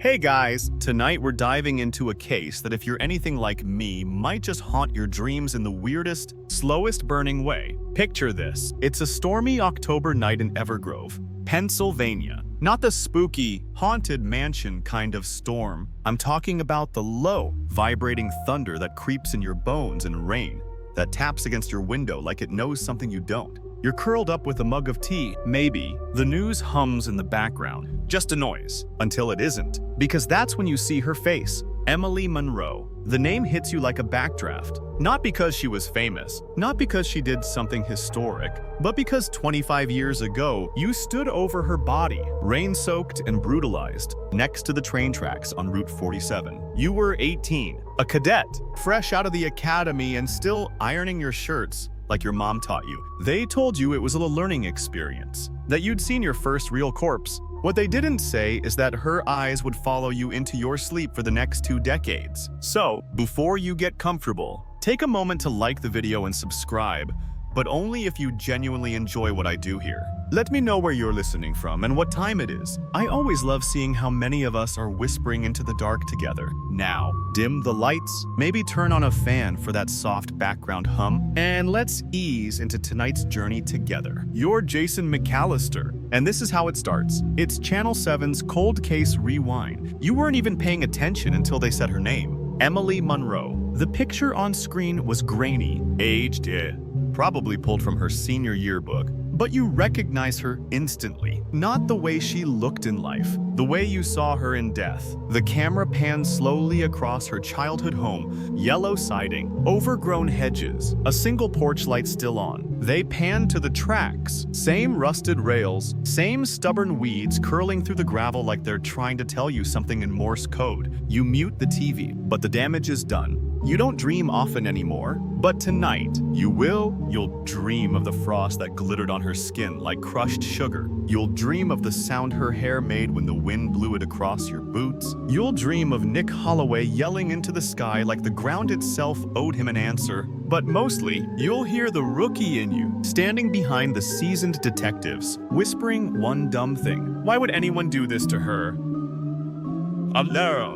Hey guys, tonight we're diving into a case that if you're anything like me might just haunt your dreams in the weirdest, slowest burning way. Picture this. It's a stormy October night in Evergrove, Pennsylvania. Not the spooky, haunted mansion kind of storm. I'm talking about the low, vibrating thunder that creeps in your bones and rain that taps against your window like it knows something you don't. You're curled up with a mug of tea, maybe. The news hums in the background, just a noise, until it isn't. Because that's when you see her face, Emily Monroe. The name hits you like a backdraft. Not because she was famous, not because she did something historic, but because 25 years ago, you stood over her body, rain-soaked and brutalized, next to the train tracks on Route 47. You were 18, a cadet, fresh out of the academy and still ironing your shirts like your mom taught you. They told you it was a learning experience, that you'd seen your first real corpse. What they didn't say is that her eyes would follow you into your sleep for the next 2 decades. So, before you get comfortable, take a moment to like the video and subscribe, but only if you genuinely enjoy what I do here. Let me know where you're listening from and what time it is. I always love seeing how many of us are whispering into the dark together. Now, dim the lights, maybe turn on a fan for that soft background hum, and let's ease into tonight's journey together. You're Jason McAllister, and this is how it starts. It's Channel 7's Cold Case Rewind. You weren't even paying attention until they said her name, Emily Monroe. The picture on screen was grainy, aged, probably pulled from her senior yearbook. But you recognize her instantly. Not the way she looked in life, the way you saw her in death. The camera pans slowly across her childhood home, yellow siding, overgrown hedges, a single porch light still on. They pan to the tracks, same rusted rails, same stubborn weeds curling through the gravel like they're trying to tell you something in Morse code. You mute the TV, but the damage is done. You don't dream often anymore, but tonight, you will. You'll dream of the frost that glittered on her skin like crushed sugar. You'll dream of the sound her hair made when the wind blew it across your boots. You'll dream of Nick Holloway yelling into the sky like the ground itself owed him an answer. But mostly, you'll hear the rookie in you, standing behind the seasoned detectives, whispering one dumb thing. Why would anyone do this to her?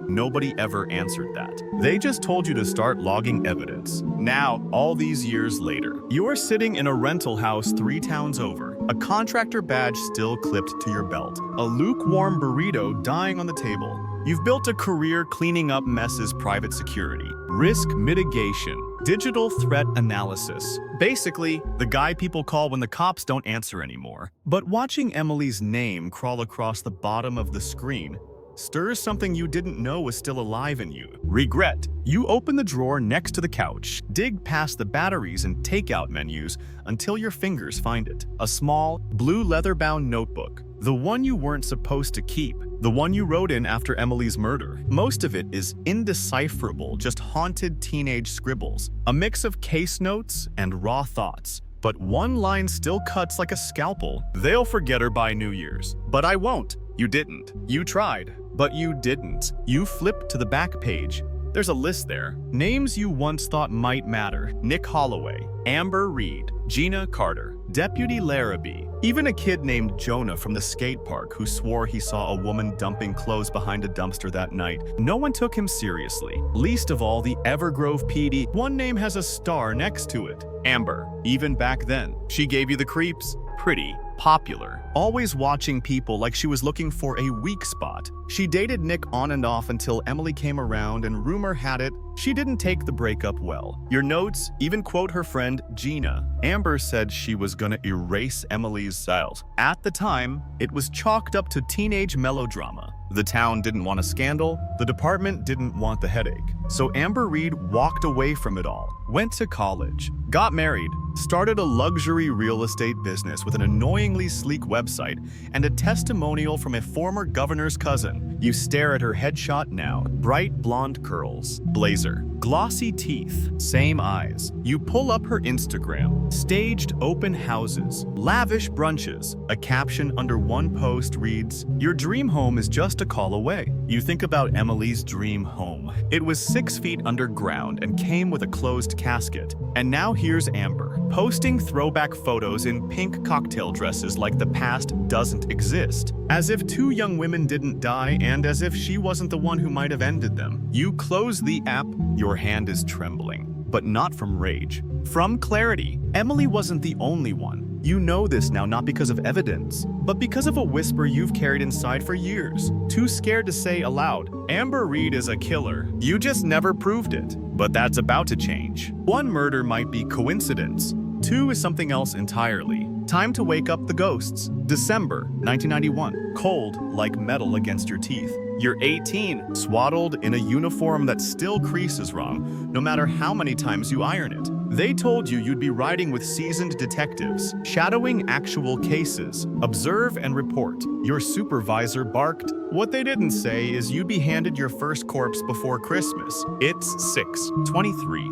Nobody ever answered that. They just told you to start logging evidence. Now, all these years later, you are sitting in a rental house 3 towns over, a contractor badge still clipped to your belt, a lukewarm burrito dying on the table. You've built a career cleaning up messes, private security, risk mitigation, digital threat analysis. Basically, the guy people call when the cops don't answer anymore. But watching Emily's name crawl across the bottom of the screen stirs something you didn't know was still alive in you. Regret. You open the drawer next to the couch, dig past the batteries and takeout menus until your fingers find it. A small, blue leather-bound notebook. The one you weren't supposed to keep. The one you wrote in after Emily's murder. Most of it is indecipherable, just haunted teenage scribbles. A mix of case notes and raw thoughts. But one line still cuts like a scalpel. They'll forget her by New Year's. But I won't. You didn't. You tried. But you didn't. You flip to the back page. There's a list there. Names you once thought might matter. Nick Holloway, Amber Reed, Gina Carter, Deputy Larrabee, even a kid named Jonah from the skate park who swore he saw a woman dumping clothes behind a dumpster that night. No one took him seriously. Least of all the Evergrove PD. One name has a star next to it. Amber. Even back then, she gave you the creeps. Pretty. Popular, always watching people like she was looking for a weak spot. She dated Nick on and off until Emily came around, and rumor had it she didn't take the breakup well. Your notes even quote her friend Gina. Amber said she was gonna erase Emily's files. At the time, it was chalked up to teenage melodrama. The town didn't want a scandal, the department didn't want the headache. So Amber Reed walked away from it all, went to college, got married, started a luxury real estate business with an annoyingly sleek website, and a testimonial from a former governor's cousin. You stare at her headshot now. Bright blonde curls, blazer, glossy teeth, same eyes. You pull up her Instagram. Staged open houses, lavish brunches. A caption under one post reads, "Your dream home is just a call away." You think about Emily's dream home. It was 6 feet underground and came with a closed casket. And now here's Amber, posting throwback photos in pink cocktail dresses like the past doesn't exist, as if two young women didn't die and as if she wasn't the one who might have ended them. You close the app, your hand is trembling, but not from rage. From clarity. Emily wasn't the only one. You know this now not because of evidence, but because of a whisper you've carried inside for years. Too scared to say aloud, Amber Reed is a killer. You just never proved it. But that's about to change. One murder might be coincidence. Two is something else entirely. Time to wake up the ghosts. December 1991. Cold like metal against your teeth. You're 18, swaddled in a uniform that still creases wrong, no matter how many times you iron it. They told you you'd be riding with seasoned detectives, shadowing actual cases. Observe and report. Your supervisor barked. What they didn't say is you'd be handed your first corpse before Christmas. It's 6:23.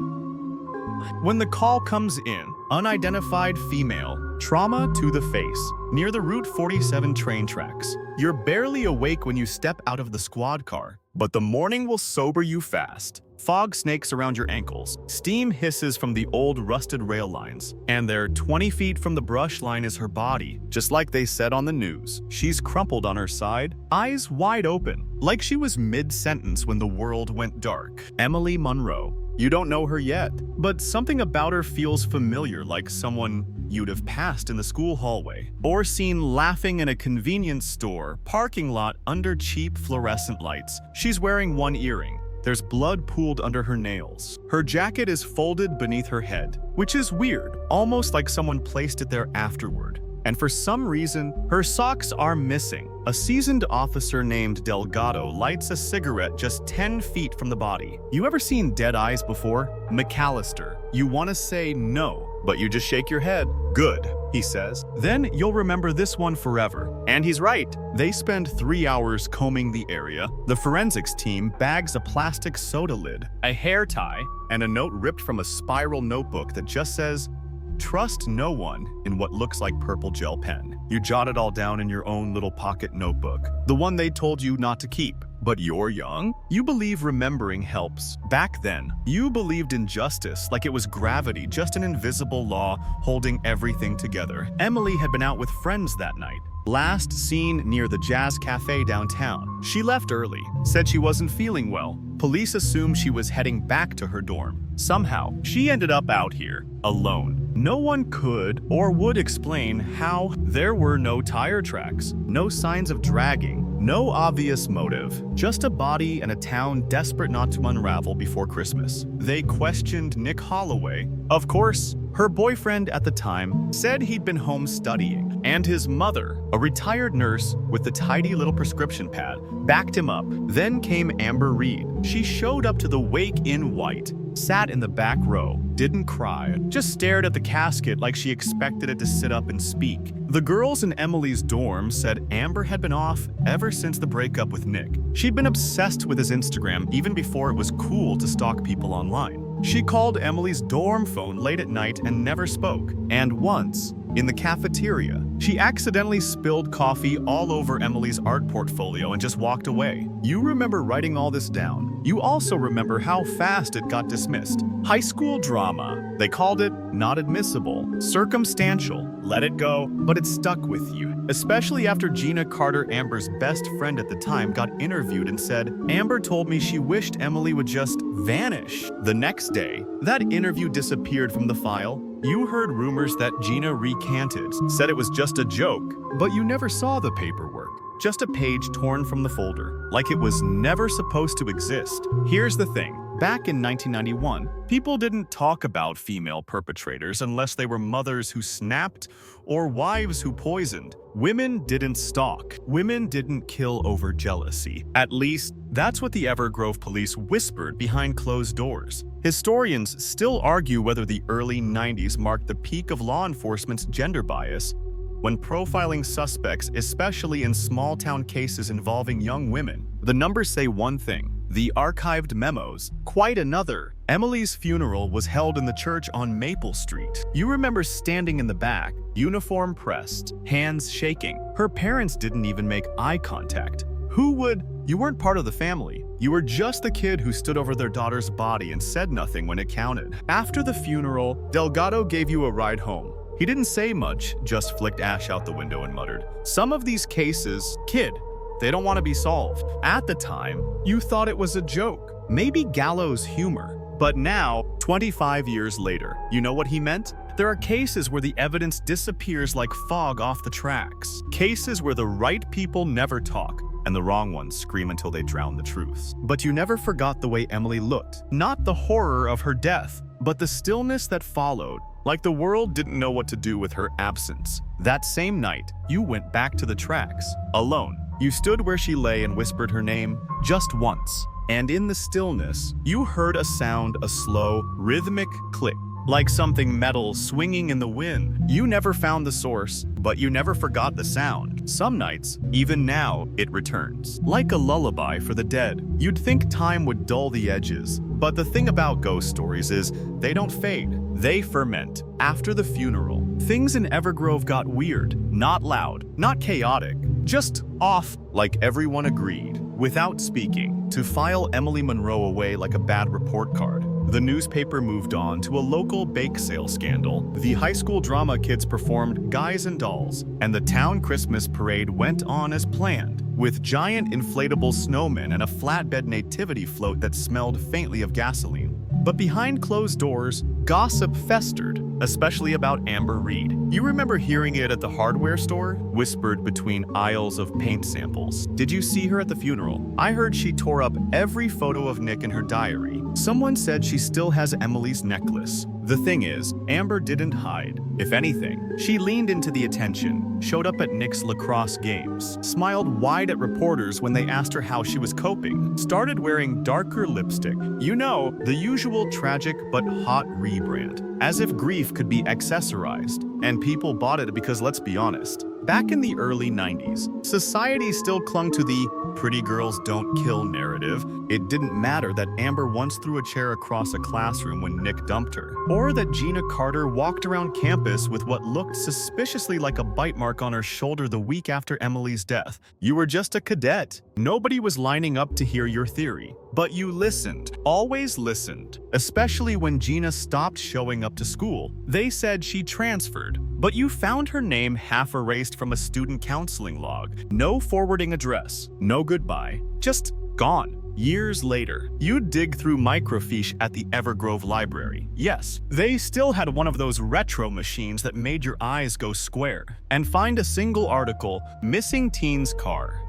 When the call comes in, unidentified female, trauma to the face, near the Route 47 train tracks. You're barely awake when you step out of the squad car, but the morning will sober you fast. Fog snakes around your ankles, steam hisses from the old rusted rail lines, and there 20 feet from the brush line is her body, just like they said on the news. She's crumpled on her side, eyes wide open, like she was mid-sentence when the world went dark. Emily Monroe. You don't know her yet, but something about her feels familiar, like someone you'd have passed in the school hallway, or seen laughing in a convenience store parking lot under cheap fluorescent lights. She's wearing one earring. There's blood pooled under her nails. Her jacket is folded beneath her head, which is weird, almost like someone placed it there afterward. And for some reason, her socks are missing. A seasoned officer named Delgado lights a cigarette just 10 feet from the body. You ever seen dead eyes before? McAllister. You want to say no, but you just shake your head. Good, he says. Then you'll remember this one forever. And he's right. They spend 3 hours combing the area. The forensics team bags a plastic soda lid, a hair tie, and a note ripped from a spiral notebook that just says, "Trust no one," in what looks like purple gel pen. You jot it all down in your own little pocket notebook, the one they told you not to keep. But you're young. You believe remembering helps. Back then, you believed in justice like it was gravity, just an invisible law holding everything together. Emily had been out with friends that night. Last seen near the Jazz Cafe downtown. She left early, said she wasn't feeling well. Police assumed she was heading back to her dorm. Somehow, she ended up out here, alone. No one could or would explain how. There were no tire tracks, no signs of dragging, no obvious motive, just a body and a town desperate not to unravel before Christmas. They questioned Nick Holloway. Of course, her boyfriend at the time said he'd been home studying, and his mother, a retired nurse with the tidy little prescription pad, backed him up. Then came Amber Reed. She showed up to the wake in white, sat in the back row, didn't cry, just stared at the casket like she expected it to sit up and speak. The girls in Emily's dorm said Amber had been off ever since the breakup with Nick. She'd been obsessed with his Instagram even before it was cool to stalk people online. She called Emily's dorm phone late at night and never spoke. And once, in the cafeteria, she accidentally spilled coffee all over Emily's art portfolio and just walked away. You remember writing all this down. You also remember how fast it got dismissed. High school drama. They called it not admissible, circumstantial, let it go, but it stuck with you. Especially after Gina Carter, Amber's best friend at the time, got interviewed and said, "Amber told me she wished Emily would just vanish." The next day, that interview disappeared from the file. You heard rumors that Gina recanted, said it was just a joke, but you never saw the paperwork. Just a page torn from the folder, like it was never supposed to exist. Here's the thing. Back in 1991, people didn't talk about female perpetrators unless they were mothers who snapped or wives who poisoned. Women didn't stalk. Women didn't kill over jealousy. At least, that's what the Evergrove police whispered behind closed doors. Historians still argue whether the early 90s marked the peak of law enforcement's gender bias, when profiling suspects, especially in small-town cases involving young women. The numbers say one thing. The archived memos, quite another. Emily's funeral was held in the church on Maple Street. You remember standing in the back, uniform pressed, hands shaking. Her parents didn't even make eye contact. Who would? You weren't part of the family. You were just the kid who stood over their daughter's body and said nothing when it counted. After the funeral, Delgado gave you a ride home. He didn't say much, just flicked ash out the window and muttered, "Some of these cases, kid, they don't want to be solved." At the time, you thought it was a joke, maybe gallows humor. But now, 25 years later, you know what he meant? There are cases where the evidence disappears like fog off the tracks. Cases where the right people never talk, and the wrong ones scream until they drown the truth. But you never forgot the way Emily looked. Not the horror of her death, but the stillness that followed, like the world didn't know what to do with her absence. That same night, you went back to the tracks, alone. You stood where she lay and whispered her name, just once. And in the stillness, you heard a sound, a slow, rhythmic click, like something metal swinging in the wind. You never found the source, but you never forgot the sound. Some nights, even now, it returns. Like a lullaby for the dead. You'd think time would dull the edges, but the thing about ghost stories is they don't fade. They ferment. After the funeral, things in Evergrove got weird. Not loud, not chaotic, just off, like everyone agreed, without speaking, to file Emily Monroe away like a bad report card. The newspaper moved on to a local bake sale scandal. The high school drama kids performed Guys and Dolls, and the town Christmas parade went on as planned, with giant inflatable snowmen and a flatbed nativity float that smelled faintly of gasoline. But behind closed doors, gossip festered, especially about Amber Reed. You remember hearing it at the hardware store, whispered between aisles of paint samples. Did you see her at the funeral? I heard she tore up every photo of Nick in her diary. Someone said she still has Emily's necklace. The thing is, Amber didn't hide. If anything, she leaned into the attention, showed up at Nick's lacrosse games, smiled wide at reporters when they asked her how she was coping, started wearing darker lipstick. You know, the usual tragic but hot rebrand. As if grief could be accessorized. And people bought it because, let's be honest, back in the early 90s, society still clung to the pretty girls don't kill narrative. It didn't matter that Amber once threw a chair across a classroom when Nick dumped her, or that Gina Carter walked around campus with what looked suspiciously like a bite mark on her shoulder the week after Emily's death. You were just a cadet. Nobody was lining up to hear your theory. But you listened, always listened, especially when Gina stopped showing up to school. They said she transferred, but you found her name half erased from a student counseling log. No forwarding address, no goodbye, just gone. Years later, you'd dig through microfiche at the Evergrove Library. Yes, they still had one of those retro machines that made your eyes go square. And find a single article, missing teen's car.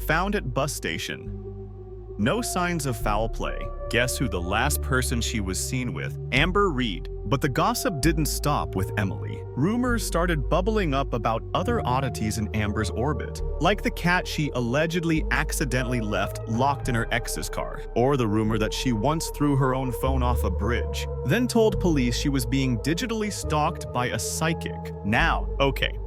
Found at bus station. No signs of foul play. Guess who the last person she was seen with? Amber Reed. But the gossip didn't stop with Emily. Rumors started bubbling up about other oddities in Amber's orbit, like the cat she allegedly accidentally left locked in her ex's car, or the rumor that she once threw her own phone off a bridge, then told police she was being digitally stalked by a psychic. Now, okay.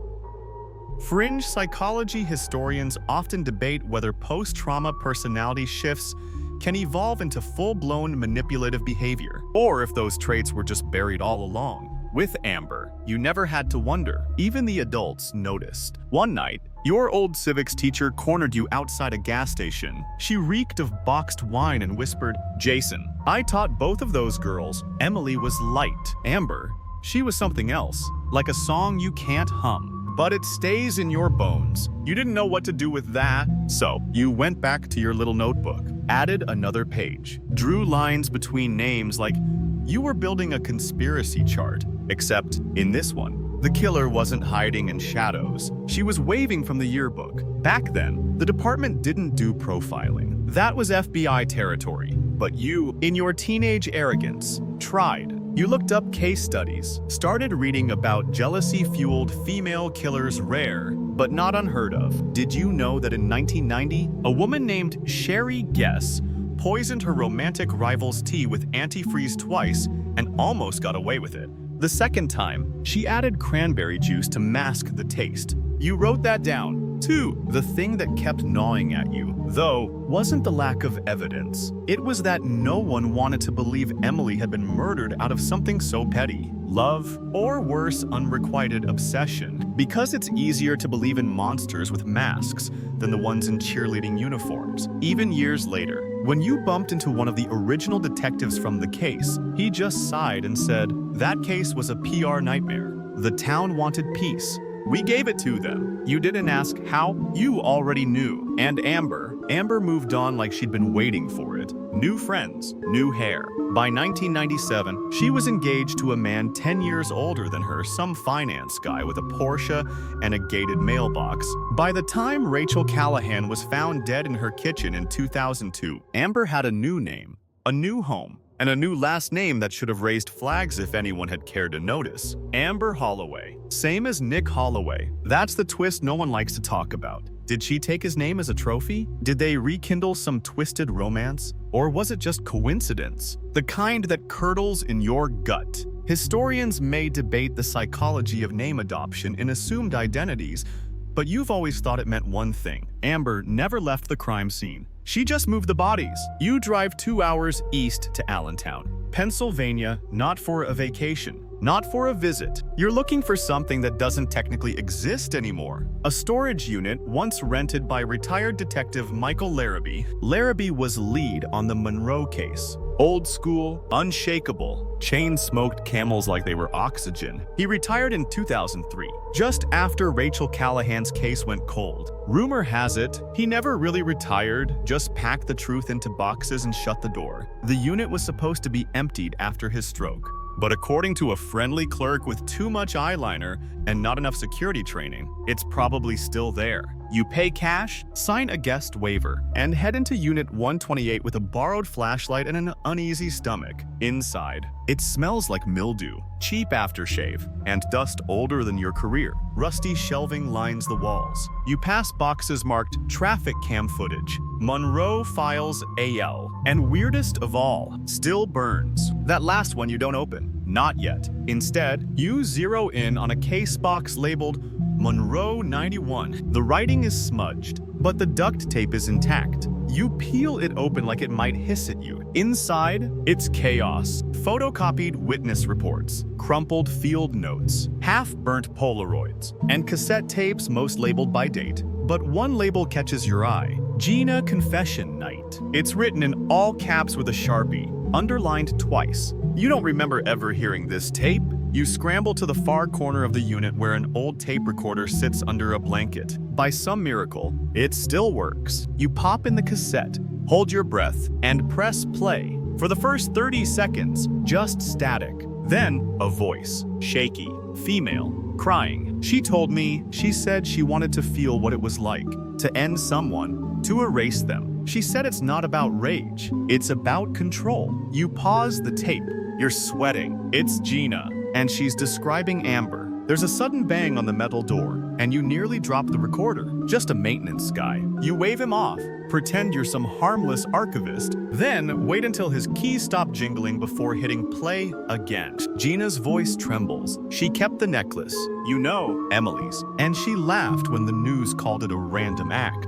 Fringe psychology historians often debate whether post-trauma personality shifts can evolve into full-blown manipulative behavior, or if those traits were just buried all along. With Amber, you never had to wonder. Even the adults noticed. One night, your old civics teacher cornered you outside a gas station. She reeked of boxed wine and whispered, "Jason, I taught both of those girls. Emily was light. Amber, she was something else, like a song you can't hum. But it stays in your bones." You didn't know what to do with that, so you went back to your little notebook, added another page, drew lines between names like you were building a conspiracy chart. Except, in this one, the killer wasn't hiding in shadows. She was waving from the yearbook. Back then, the department didn't do profiling. That was FBI territory. But you, in your teenage arrogance, tried. You looked up case studies, started reading about jealousy-fueled female killers rare, but not unheard of. Did you know that in 1990, a woman named Sherry Guess poisoned her romantic rival's tea with antifreeze twice and almost got away with it? The second time, she added cranberry juice to mask the taste. You wrote that down. 2. The thing that kept gnawing at you, though, wasn't the lack of evidence. It was that no one wanted to believe Emily had been murdered out of something so petty. Love, or worse, unrequited obsession. Because it's easier to believe in monsters with masks than the ones in cheerleading uniforms. Even years later, when you bumped into one of the original detectives from the case, he just sighed and said, "That case was a PR nightmare. The town wanted peace. We gave it to them. You didn't ask how, you already knew." And Amber moved on like she'd been waiting for it. New friends, new hair. By 1997, she was engaged to a man 10 years older than her, some finance guy with a Porsche and a gated mailbox. By the time Rachel Callahan was found dead in her kitchen in 2002, Amber had a new name, a new home, and a new last name that should have raised flags if anyone had cared to notice. Amber Holloway. Same as Nick Holloway. That's the twist no one likes to talk about. Did she take his name as a trophy? Did they rekindle some twisted romance? Or was it just coincidence? The kind that curdles in your gut. Historians may debate the psychology of name adoption in assumed identities, but you've always thought it meant one thing. Amber never left the crime scene. She just moved the bodies. You drive 2 hours east to Allentown, Pennsylvania, not for a vacation, not for a visit. You're looking for something that doesn't technically exist anymore. A storage unit once rented by retired detective Michael Larrabee. Larrabee was lead on the Monroe case. Old school, unshakable, chain-smoked camels like they were oxygen. He retired in 2003, just after Rachel Callahan's case went cold. Rumor has it, he never really retired, just packed the truth into boxes and shut the door. The unit was supposed to be emptied after his stroke. But according to a friendly clerk with too much eyeliner and not enough security training, it's probably still there. You pay cash, sign a guest waiver, and head into Unit 128 with a borrowed flashlight and an uneasy stomach. Inside, it smells like mildew, cheap aftershave, and dust older than your career. Rusty shelving lines the walls. You pass boxes marked traffic cam footage, Monroe Files AL, and weirdest of all, still burns. That last one you don't open. Not yet. Instead, you zero in on a case box labeled Monroe 91. The writing is smudged, but the duct tape is intact. You peel it open like it might hiss at you. Inside, it's chaos. Photocopied witness reports, crumpled field notes, half-burnt Polaroids, and cassette tapes most labeled by date. But one label catches your eye. Gina Confession Night. It's written in all caps with a Sharpie, underlined twice. You don't remember ever hearing this tape. You scramble to the far corner of the unit where an old tape recorder sits under a blanket. By some miracle, it still works. You pop in the cassette, hold your breath, and press play. For the first 30 seconds, just static. Then, a voice, shaky, female, crying. She told me, she said she wanted to feel what it was like, to end someone, to erase them. She said it's not about rage, it's about control. You pause the tape, you're sweating. It's Gina, and she's describing Amber. There's a sudden bang on the metal door, and you nearly drop the recorder. Just a maintenance guy. You wave him off, pretend you're some harmless archivist, then wait until his keys stop jingling before hitting play again. Gina's voice trembles. She kept the necklace, you know, Emily's, and she laughed when the news called it a random act.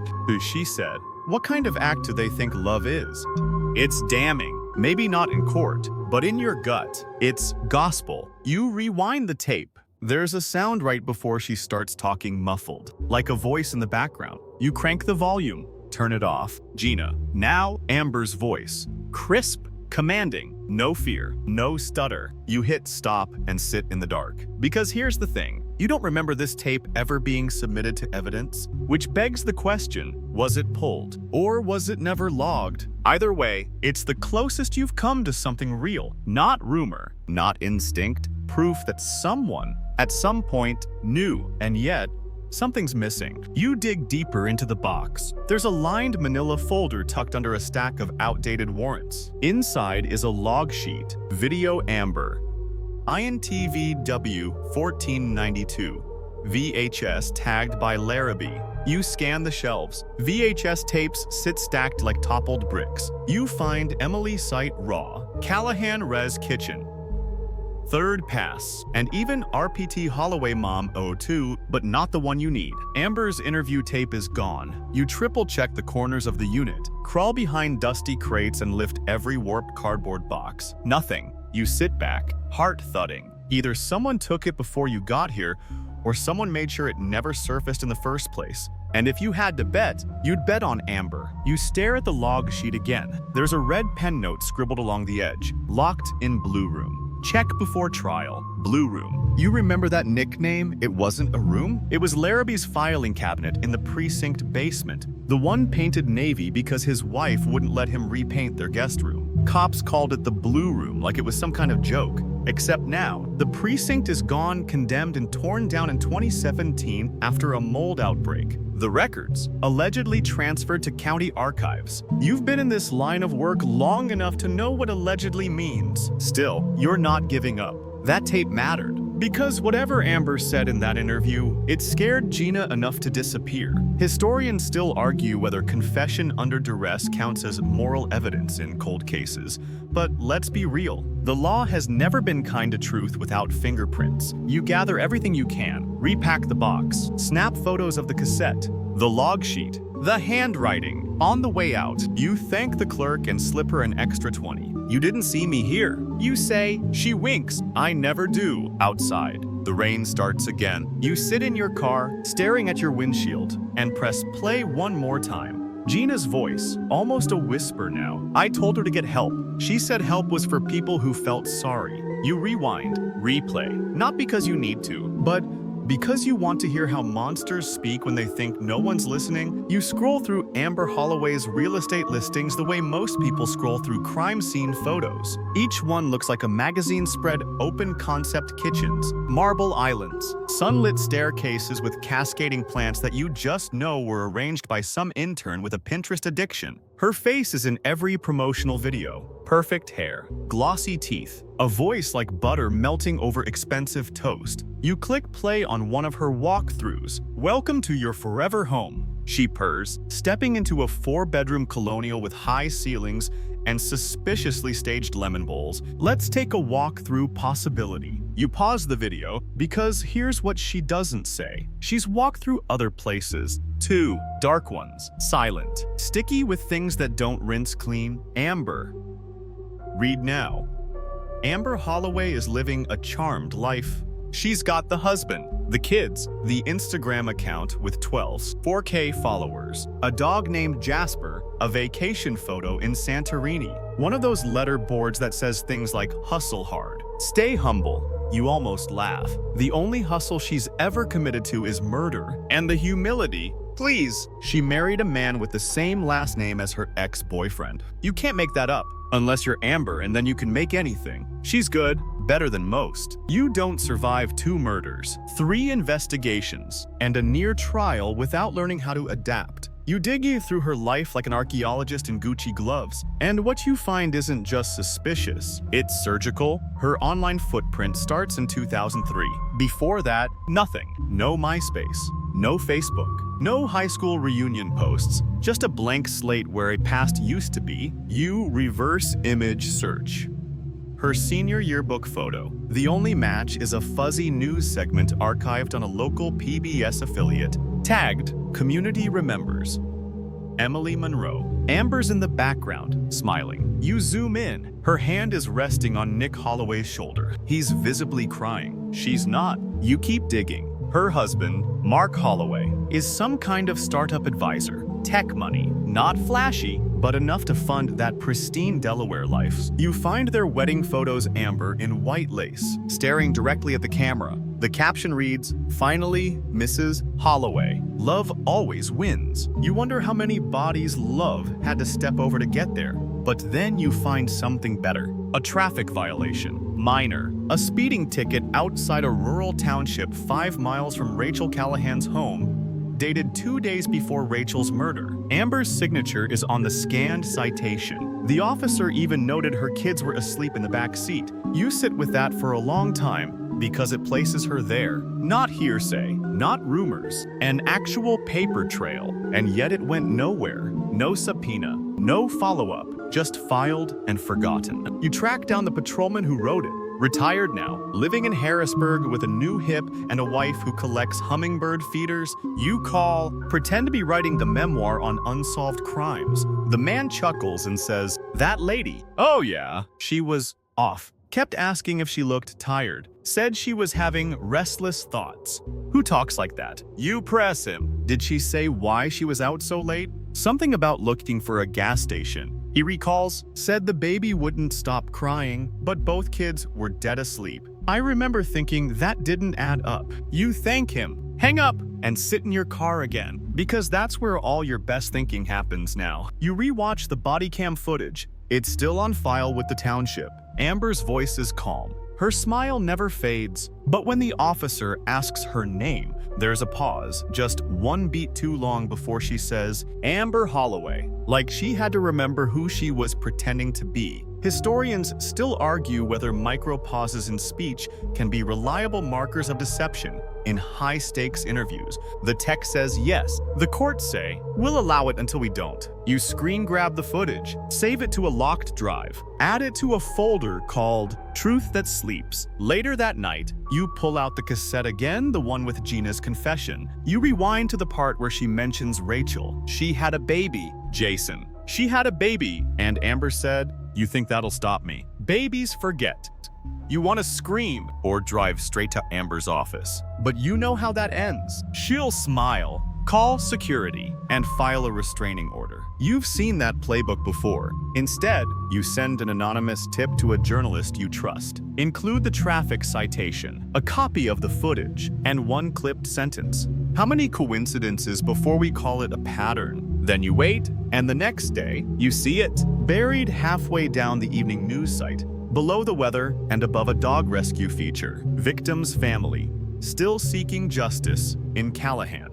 She said, "What kind of act do they think love is?" It's damning. Maybe not in court, but in your gut. It's gospel. You rewind the tape. There's a sound right before she starts talking muffled, like a voice in the background. You crank the volume, turn it off. Gina. Now Amber's voice. Crisp, commanding, no fear, no stutter. You hit stop and sit in the dark. Because here's the thing. You don't remember this tape ever being submitted to evidence, which begs the question, was it pulled? Or was it never logged? Either way, it's the closest you've come to something real, not rumor, not instinct, proof that someone, at some point, knew, and yet, something's missing. You dig deeper into the box. There's a lined manila folder tucked under a stack of outdated warrants. Inside is a log sheet, Video Amber, INTVW 1492, VHS tagged by Larrabee. You scan the shelves. VHS tapes sit stacked like toppled bricks. You find Emily Site Raw, Callahan Res Kitchen, Third pass. And even RPT Holloway Mom 02, but not the one you need. Amber's interview tape is gone. You triple check the corners of the unit, crawl behind dusty crates and lift every warped cardboard box. Nothing. You sit back, heart thudding. Either someone took it before you got here, or someone made sure it never surfaced in the first place. And if you had to bet, you'd bet on Amber. You stare at the log sheet again. There's a red pen note scribbled along the edge. Locked in Blue Room. Check before trial. Blue Room. You remember that nickname? It wasn't a room? It was Larrabee's filing cabinet in the precinct basement. The one painted navy because his wife wouldn't let him repaint their guest room. Cops called it the Blue Room like it was some kind of joke. Except now, the precinct is gone, condemned, and torn down in 2017 after a mold outbreak. The records, allegedly transferred to county archives. You've been in this line of work long enough to know what allegedly means. Still, you're not giving up. That tape mattered. Because whatever Amber said in that interview, it scared Gina enough to disappear. Historians still argue whether confession under duress counts as moral evidence in cold cases. But let's be real. The law has never been kind to truth without fingerprints. You gather everything you can, repack the box, snap photos of the cassette, the log sheet, the handwriting. On the way out, you thank the clerk and slip her an extra 20. You didn't see me here. You say, she winks. I never do. Outside. The rain starts again. You sit in your car, staring at your windshield, and press play one more time. Gina's voice, almost a whisper now. I told her to get help. She said help was for people who felt sorry. You rewind, replay, not because you need to, but because you want to hear how monsters speak when they think no one's listening. You scroll through Amber Holloway's real estate listings the way most people scroll through crime scene photos. Each one looks like a magazine spread, open concept kitchens, marble islands, sunlit staircases with cascading plants that you just know were arranged by some intern with a Pinterest addiction. Her face is in every promotional video. Perfect hair, glossy teeth, a voice like butter melting over expensive toast. You click play on one of her walkthroughs. Welcome to your forever home, she purrs, stepping into a 4-bedroom colonial with high ceilings and suspiciously staged lemon bowls. Let's take a walk through possibility. You pause the video because here's what she doesn't say. She's walked through other places, too. Dark ones, silent, sticky with things that don't rinse clean. Amber. Read now. Amber Holloway is living a charmed life. She's got the husband, the kids, the Instagram account with 4K followers, a dog named Jasper, a vacation photo in Santorini, one of those letter boards that says things like hustle hard, stay humble. You almost laugh. The only hustle she's ever committed to is murder, and the humility. Please, she married a man with the same last name as her ex-boyfriend. You can't make that up. Unless you're Amber, and then you can make anything. She's good, better than most. You don't survive 2 murders, 3 investigations, and a near trial without learning how to adapt. You dig through her life like an archaeologist in Gucci gloves, and what you find isn't just suspicious, it's surgical. Her online footprint starts in 2003. Before that, nothing. No MySpace, no Facebook, no high school reunion posts, just a blank slate where a past used to be. You reverse image search. Her senior yearbook photo. The only match is a fuzzy news segment archived on a local PBS affiliate, tagged Community Remembers. Emily Monroe. Amber's in the background, smiling. You zoom in. Her hand is resting on Nick Holloway's shoulder. He's visibly crying. She's not. You keep digging. Her husband, Mark Holloway, is some kind of startup advisor. Tech money. Not flashy, but enough to fund that pristine Delaware life. You find their wedding photos Amber in white lace, staring directly at the camera. The caption reads, "Finally, Mrs. Holloway. Love always wins." You wonder how many bodies love had to step over to get there. But then you find something better. A traffic violation. Minor. A speeding ticket outside a rural township 5 miles from Rachel Callahan's home, dated 2 days before Rachel's murder. Amber's signature is on the scanned citation. The officer even noted her kids were asleep in the back seat. You sit with that for a long time because it places her there. Not hearsay, not rumors, an actual paper trail. And yet it went nowhere. No subpoena, no follow-up, just filed and forgotten. You track down the patrolman who wrote it. Retired now, living in Harrisburg with a new hip and a wife who collects hummingbird feeders. You call, pretend to be writing the memoir on unsolved crimes. The man chuckles and says, "That lady, oh yeah, she was off." Kept asking if she looked tired. Said she was having restless thoughts. Who talks like that? You press him. Did she say why she was out so late? Something about looking for a gas station. He recalls, said the baby wouldn't stop crying, but both kids were dead asleep. I remember thinking that didn't add up. You thank him, hang up, and sit in your car again, because that's where all your best thinking happens now. You rewatch the body cam footage. It's still on file with the township. Amber's voice is calm. Her smile never fades, but when the officer asks her name, there's a pause, just one beat too long before she says, Amber Holloway, like she had to remember who she was pretending to be. Historians still argue whether micro-pauses in speech can be reliable markers of deception in high-stakes interviews. The text says yes. The courts say, we'll allow it until we don't. You screen grab the footage, save it to a locked drive, add it to a folder called Truth That Sleeps. Later that night, you pull out the cassette again, the one with Gina's confession. You rewind to the part where she mentions Rachel. She had a baby. Jason. She had a baby. And Amber said, you think that'll stop me? Babies forget. You want to scream or drive straight to Amber's office. But you know how that ends. She'll smile, call security, and file a restraining order. You've seen that playbook before. Instead, you send an anonymous tip to a journalist you trust. Include the traffic citation, a copy of the footage, and one clipped sentence. How many coincidences before we call it a pattern? Then you wait, and the next day, you see it, buried halfway down the evening news site, below the weather and above a dog rescue feature. Victim's family, still seeking justice in Callahan.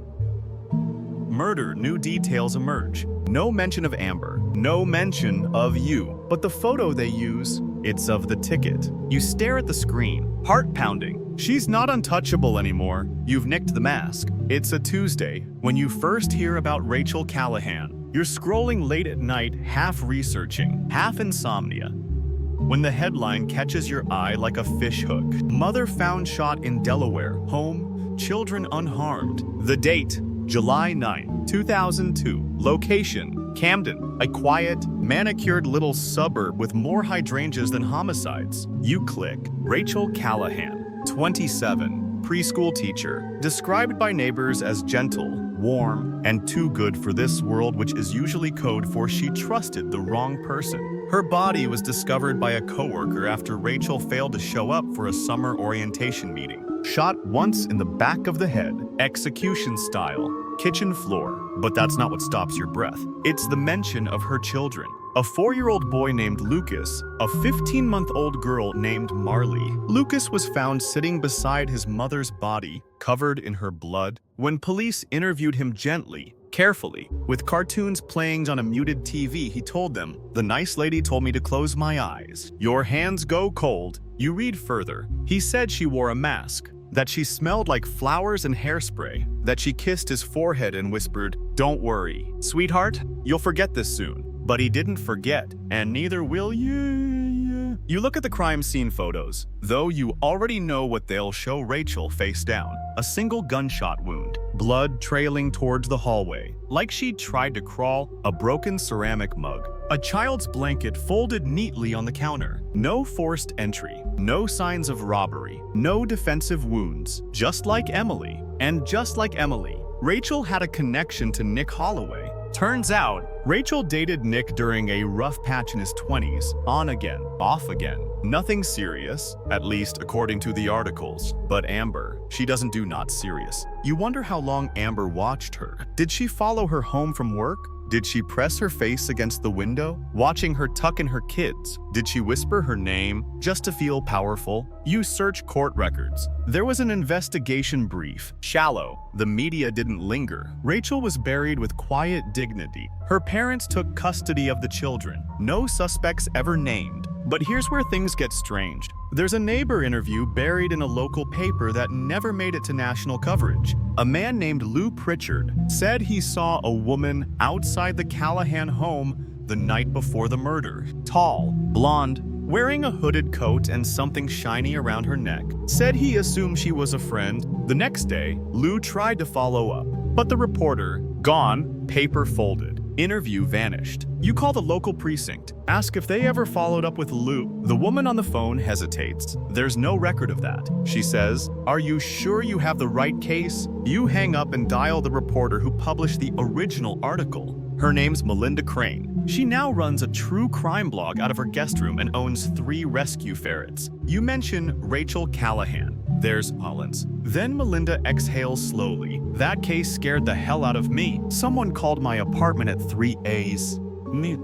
Murder, new details emerge. No mention of Amber, no mention of you. But the photo they use, it's of the ticket. You stare at the screen, heart pounding. She's not untouchable anymore. You've nicked the mask. It's a Tuesday when you first hear about Rachel Callahan. You're scrolling late at night, half researching, half insomnia, when the headline catches your eye like a fishhook. Mother found shot in Delaware. Home, children unharmed. The date, July 9, 2002. Location, Camden, a quiet, manicured little suburb with more hydrangeas than homicides. You click. Rachel Callahan, 27, preschool teacher, described by neighbors as gentle, warm, and too good for this world, which is usually code for she trusted the wrong person. Her body was discovered by a coworker after Rachel failed to show up for a summer orientation meeting. Shot once in the back of the head, execution style, kitchen floor. But that's not what stops your breath. It's the mention of her children. A 4-year-old boy named Lucas, a 15-month-old girl named Marley. Lucas was found sitting beside his mother's body, covered in her blood. When police interviewed him gently, carefully, with cartoons playing on a muted TV, he told them, "The nice lady told me to close my eyes. Your hands go cold." You read further. He said she wore a mask, that she smelled like flowers and hairspray, that she kissed his forehead and whispered, "Don't worry, sweetheart, you'll forget this soon." But he didn't forget, and neither will you. You look at the crime scene photos, though you already know what they'll show. Rachel face down, a single gunshot wound, blood trailing towards the hallway, like she'd tried to crawl, a broken ceramic mug, a child's blanket folded neatly on the counter. No forced entry, no signs of robbery, no defensive wounds, just like Emily. And just like Emily, Rachel had a connection to Nick Holloway. Turns out, Rachel dated Nick during a rough patch in his 20s, on again, off again. Nothing serious, at least according to the articles. But Amber, she doesn't do not serious. You wonder how long Amber watched her. Did she follow her home from work? Did she press her face against the window, watching her tuck in her kids? Did she whisper her name just to feel powerful? You search court records. There was an investigation brief. Shallow. The media didn't linger. Rachel was buried with quiet dignity. Her parents took custody of the children. No suspects ever named. But here's where things get strange. There's a neighbor interview buried in a local paper that never made it to national coverage. A man named Lou Pritchard said he saw a woman outside the Callahan home the night before the murder. Tall, blonde, wearing a hooded coat and something shiny around her neck. Said he assumed she was a friend. The next day, Lou tried to follow up, but the reporter, gone, paper folded. Interview vanished. You call the local precinct, ask if they ever followed up with Lou. The woman on the phone hesitates. There's no record of that. She says, "Are you sure you have the right case?" You hang up and dial the reporter who published the original article. Her name's Melinda Crane. She now runs a true crime blog out of her guest room and owns 3 rescue ferrets. You mention Rachel Callahan. There's Collins. Then Melinda exhales slowly. That case scared the hell out of me. Someone called my apartment at 3 A's.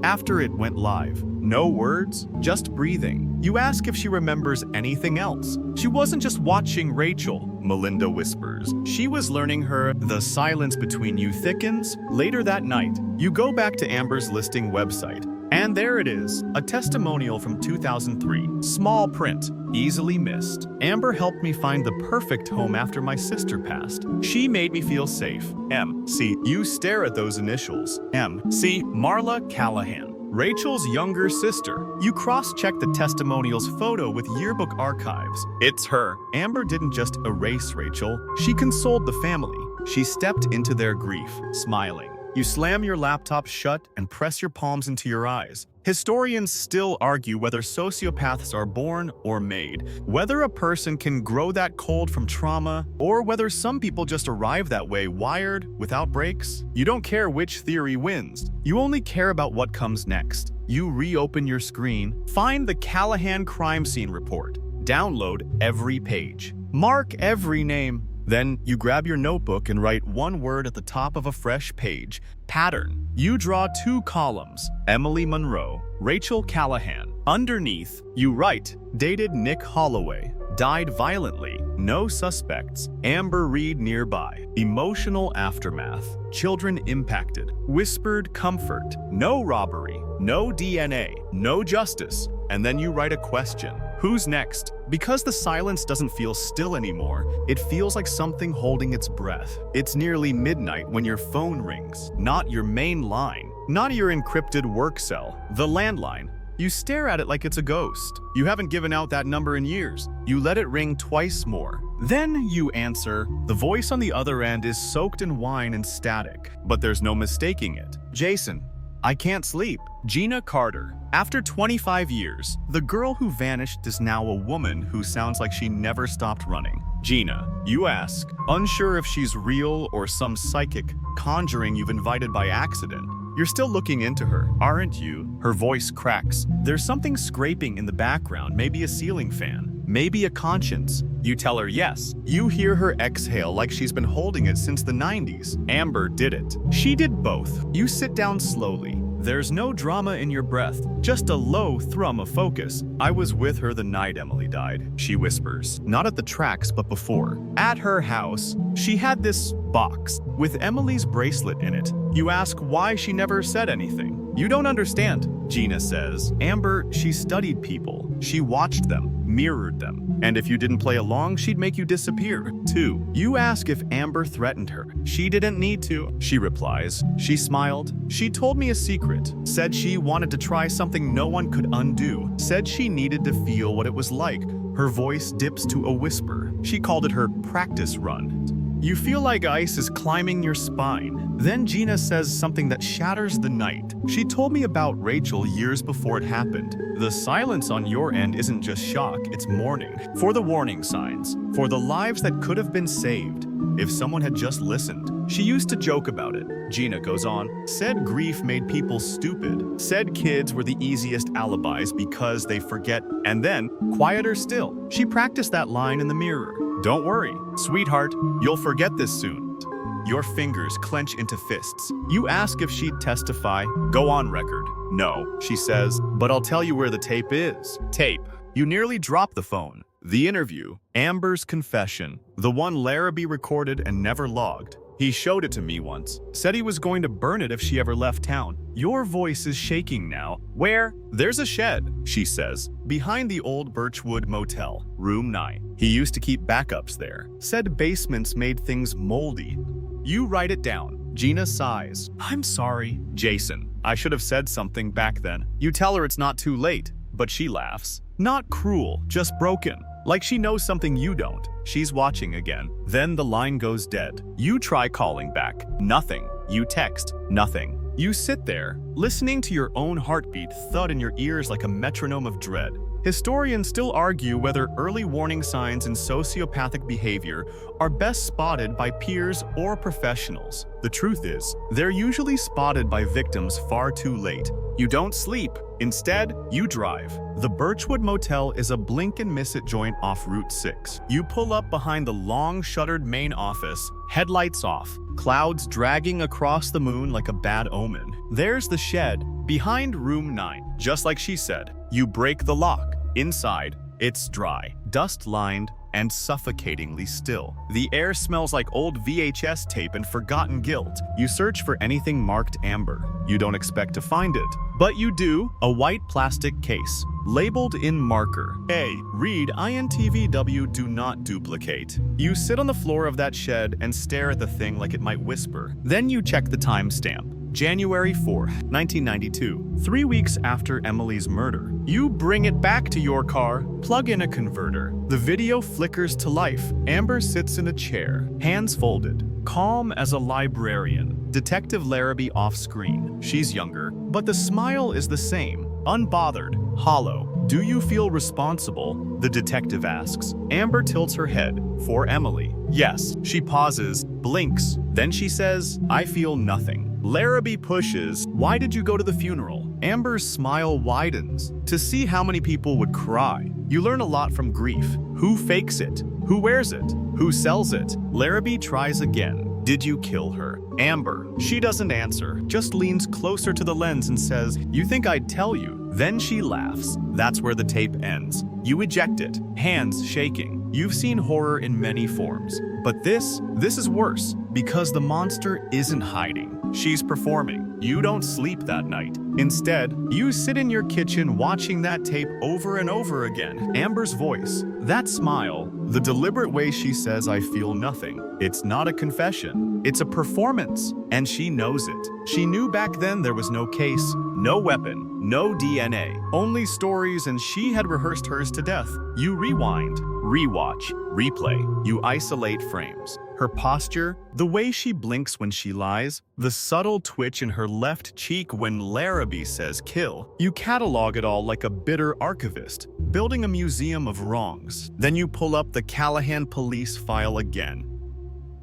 After it went live. No words, just breathing. You ask if she remembers anything else. She wasn't just watching Rachel, Melinda whispers. She was learning her. The silence between you thickens. Later that night, you go back to Amber's listing website. And there it is, a testimonial from 2003. Small print, easily missed. Amber helped me find the perfect home after my sister passed. She made me feel safe. M.C. You stare at those initials. M.C. Marla Callahan. Rachel's younger sister. You cross-check the testimonial's photo with yearbook archives. It's her. Amber didn't just erase Rachel. She consoled the family. She stepped into their grief, smiling. You slam your laptop shut and press your palms into your eyes. Historians still argue whether sociopaths are born or made, whether a person can grow that cold from trauma, or whether some people just arrive that way wired, without breaks. You don't care which theory wins. You only care about what comes next. You reopen your screen, find the Callahan crime scene report, download every page, mark every name. Then you grab your notebook and write one word at the top of a fresh page, pattern. You draw 2 columns, Emily Monroe, Rachel Callahan. Underneath, you write, dated Nick Holloway, died violently, no suspects, Amber Reed nearby, emotional aftermath, children impacted, whispered comfort, no robbery, no DNA, no justice. And then you write a question. Who's next? Because the silence doesn't feel still anymore, it feels like something holding its breath. It's nearly midnight when your phone rings. Not your main line, not your encrypted work cell, the landline. You stare at it like it's a ghost. You haven't given out that number in years. You let it ring twice more. Then you answer. The voice on the other end is soaked in wine and static, but there's no mistaking it. Jason, I can't sleep. Gina Carter. After 25 years, the girl who vanished is now a woman who sounds like she never stopped running. Gina, you ask, unsure if she's real or some psychic conjuring you've invited by accident. You're still looking into her, aren't you? Her voice cracks. There's something scraping in the background, maybe a ceiling fan, maybe a conscience. You tell her yes. You hear her exhale like she's been holding it since the 90s. Amber did it. She did both. You sit down slowly. There's no drama in your breath, just a low thrum of focus. I was with her the night Emily died, she whispers. Not at the tracks, but before. At her house, she had this box with Emily's bracelet in it. You ask why she never said anything. You don't understand, Gina says. Amber, she studied people. She watched them, mirrored them. And if you didn't play along, she'd make you disappear, too. You ask if Amber threatened her. She didn't need to, she replies. She smiled. She told me a secret. Said she wanted to try something no one could undo. Said she needed to feel what it was like. Her voice dips to a whisper. She called it her practice run. You feel like ice is climbing your spine. Then Gina says something that shatters the night. She told me about Rachel years before it happened. The silence on your end isn't just shock, it's mourning. For the warning signs, for the lives that could have been saved if someone had just listened. She used to joke about it. Gina goes on, said grief made people stupid. Said kids were the easiest alibis because they forget. And then, quieter still, she practiced that line in the mirror. Don't worry, sweetheart, you'll forget this soon. Your fingers clench into fists. You ask if she'd testify. Go on record. No, she says, but I'll tell you where the tape is. Tape. You nearly drop the phone. The interview, Amber's confession, the one Larrabee recorded and never logged. He showed it to me once, said he was going to burn it if she ever left town. Your voice is shaking now. Where? There's a shed, she says, behind the old Birchwood Motel, room 9. He used to keep backups there. Said basements made things moldy. You write it down. Gina sighs. I'm sorry. Jason, I should have said something back then. You tell her it's not too late. But she laughs. Not cruel, just broken. Like she knows something you don't. She's watching again. Then the line goes dead. You try calling back. Nothing. You text. Nothing. You sit there, listening to your own heartbeat thud in your ears like a metronome of dread. Historians still argue whether early warning signs in sociopathic behavior are best spotted by peers or professionals. The truth is, they're usually spotted by victims far too late. You don't sleep. Instead, you drive. The Birchwood Motel is a blink-and-miss-it joint off Route 6. You pull up behind the long-shuttered main office, headlights off, clouds dragging across the moon like a bad omen. There's the shed, behind room 9. Just like she said, you break the lock. Inside, it's dry, dust-lined, and suffocatingly still. The air smells like old VHS tape and forgotten guilt. You search for anything marked amber. You don't expect to find it, but you do. A white plastic case, labeled in marker. A. Read INTVW do not duplicate. You sit on the floor of that shed and stare at the thing like it might whisper. Then you check the timestamp. January 4, 1992, 3 weeks after Emily's murder. You bring it back to your car, plug in a converter. The video flickers to life. Amber sits in a chair, hands folded, calm as a librarian. Detective Larrabee off-screen. She's younger, but the smile is the same, unbothered, hollow. Do you feel responsible? The detective asks. Amber tilts her head. For Emily. Yes. She pauses, blinks. Then she says, I feel nothing. Larrabee pushes, why did you go to the funeral? Amber's smile widens. To see how many people would cry. You learn a lot from grief. Who fakes it? Who wears it? Who sells it? Larrabee tries again. Did you kill her? Amber. She doesn't answer, just leans closer to the lens and says, you think I'd tell you? Then she laughs. That's where the tape ends. You eject it, hands shaking. You've seen horror in many forms, but this is worse because the monster isn't hiding. She's performing. You don't sleep that night. Instead, you sit in your kitchen watching that tape over and over again. Amber's voice, that smile, the deliberate way she says I feel nothing. It's not a confession. It's a performance, and she knows it. She knew back then there was no case, no weapon, no DNA, only stories, and she had rehearsed hers to death. You rewind, rewatch, replay. You isolate frames. Her posture, the way she blinks when she lies, the subtle twitch in her left cheek when Larrabee says kill. You catalog it all like a bitter archivist, building a museum of wrongs. Then you pull up the Callahan police file again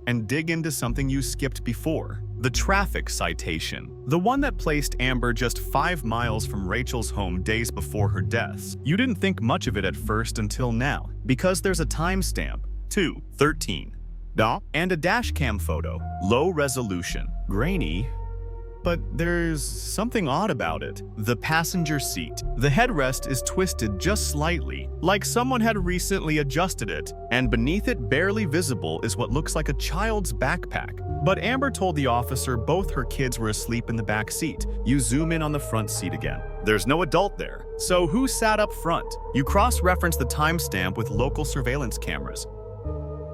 and dig into something you skipped before. The traffic citation, the one that placed Amber just 5 miles from Rachel's home days before her deaths. You didn't think much of it at first until now, because there's a timestamp, 2:13. And a dashcam photo, low resolution, grainy, but there's something odd about it. The passenger seat. The headrest is twisted just slightly, like someone had recently adjusted it, and beneath it, barely visible, is what looks like a child's backpack. But Amber told the officer both her kids were asleep in the back seat. You zoom in on the front seat again. There's no adult there. So who sat up front? You cross-reference the timestamp with local surveillance cameras.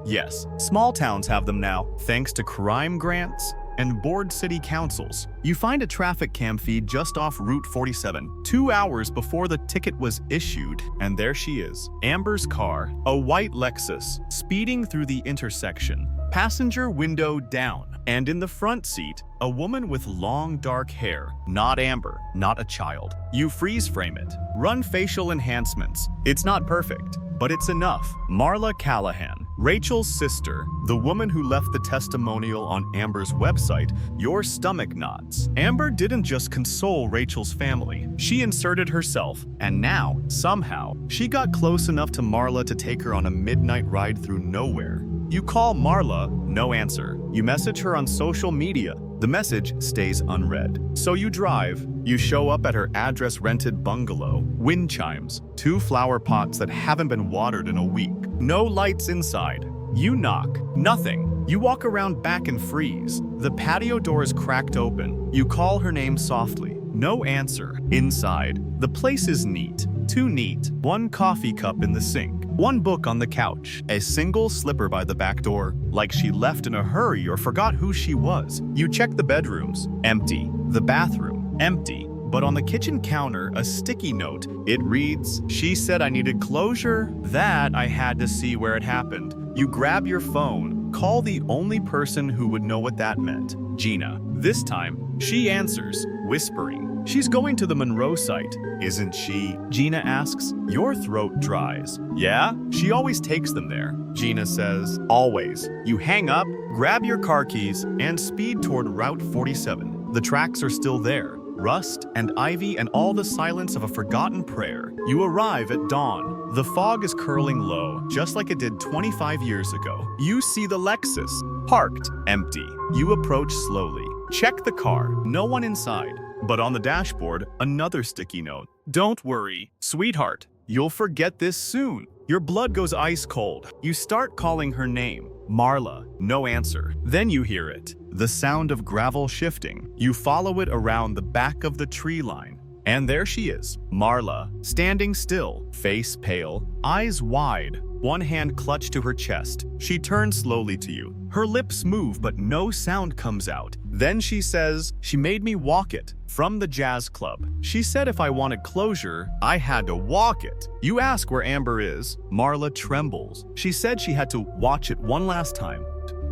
Yes, small towns have them now, thanks to crime grants and board city councils. You find a traffic cam feed just off Route 47, 2 hours before the ticket was issued, and there she is. Amber's car, a white Lexus, speeding through the intersection, passenger window down, and in the front seat, a woman with long dark hair. Not Amber, not a child. You freeze frame it, run facial enhancements. It's not perfect, but it's enough. Marla Callahan, Rachel's sister, the woman who left the testimonial on Amber's website. Your stomach knots. Amber didn't just console Rachel's family. She inserted herself, and now, somehow, she got close enough to Marla to take her on a midnight ride through nowhere. You call Marla, no answer. You message her on social media. The message stays unread. So you drive. You show up at her address-rented bungalow. Wind chimes, 2 flower pots that haven't been watered in a week. No lights inside. You knock. Nothing. You walk around back and freeze. The patio door is cracked open. You call her name softly. No answer. Inside. The place is neat. Too neat. 1 coffee cup in the sink. 1 book on the couch. A single slipper by the back door, like she left in a hurry or forgot who she was. You check the bedrooms. Empty. The bathroom. Empty. but on the kitchen counter, a sticky note. It reads, "She said I needed closure. That I had to see where it happened." You grab your phone, call the only person who would know what that meant, Gina. This time, she answers, whispering. "She's going to the Monroe site, isn't she?" Gina asks. Your throat dries. "Yeah, she always takes them there," Gina says. "Always." You hang up, grab your car keys, and speed toward Route 47. The tracks are still there. Rust and ivy and all the silence of a forgotten prayer. You arrive at dawn. The fog is curling low, just like it did 25 years ago. You see the Lexus, parked, empty. You approach slowly. Check the car, no one inside. But on the dashboard, another sticky note. "Don't worry, sweetheart. You'll forget this soon." Your blood goes ice cold. You start calling her name. Marla. No answer. Then you hear it. The sound of gravel shifting. You follow it around the back of the tree line. And there she is, Marla, standing still, face pale, eyes wide, one hand clutched to her chest. She turns slowly to you. Her lips move, but no sound comes out. Then she says, "She made me walk it from the jazz club. She said if I wanted closure, I had to walk it." You ask where Amber is. Marla trembles. She said she had to watch it one last time.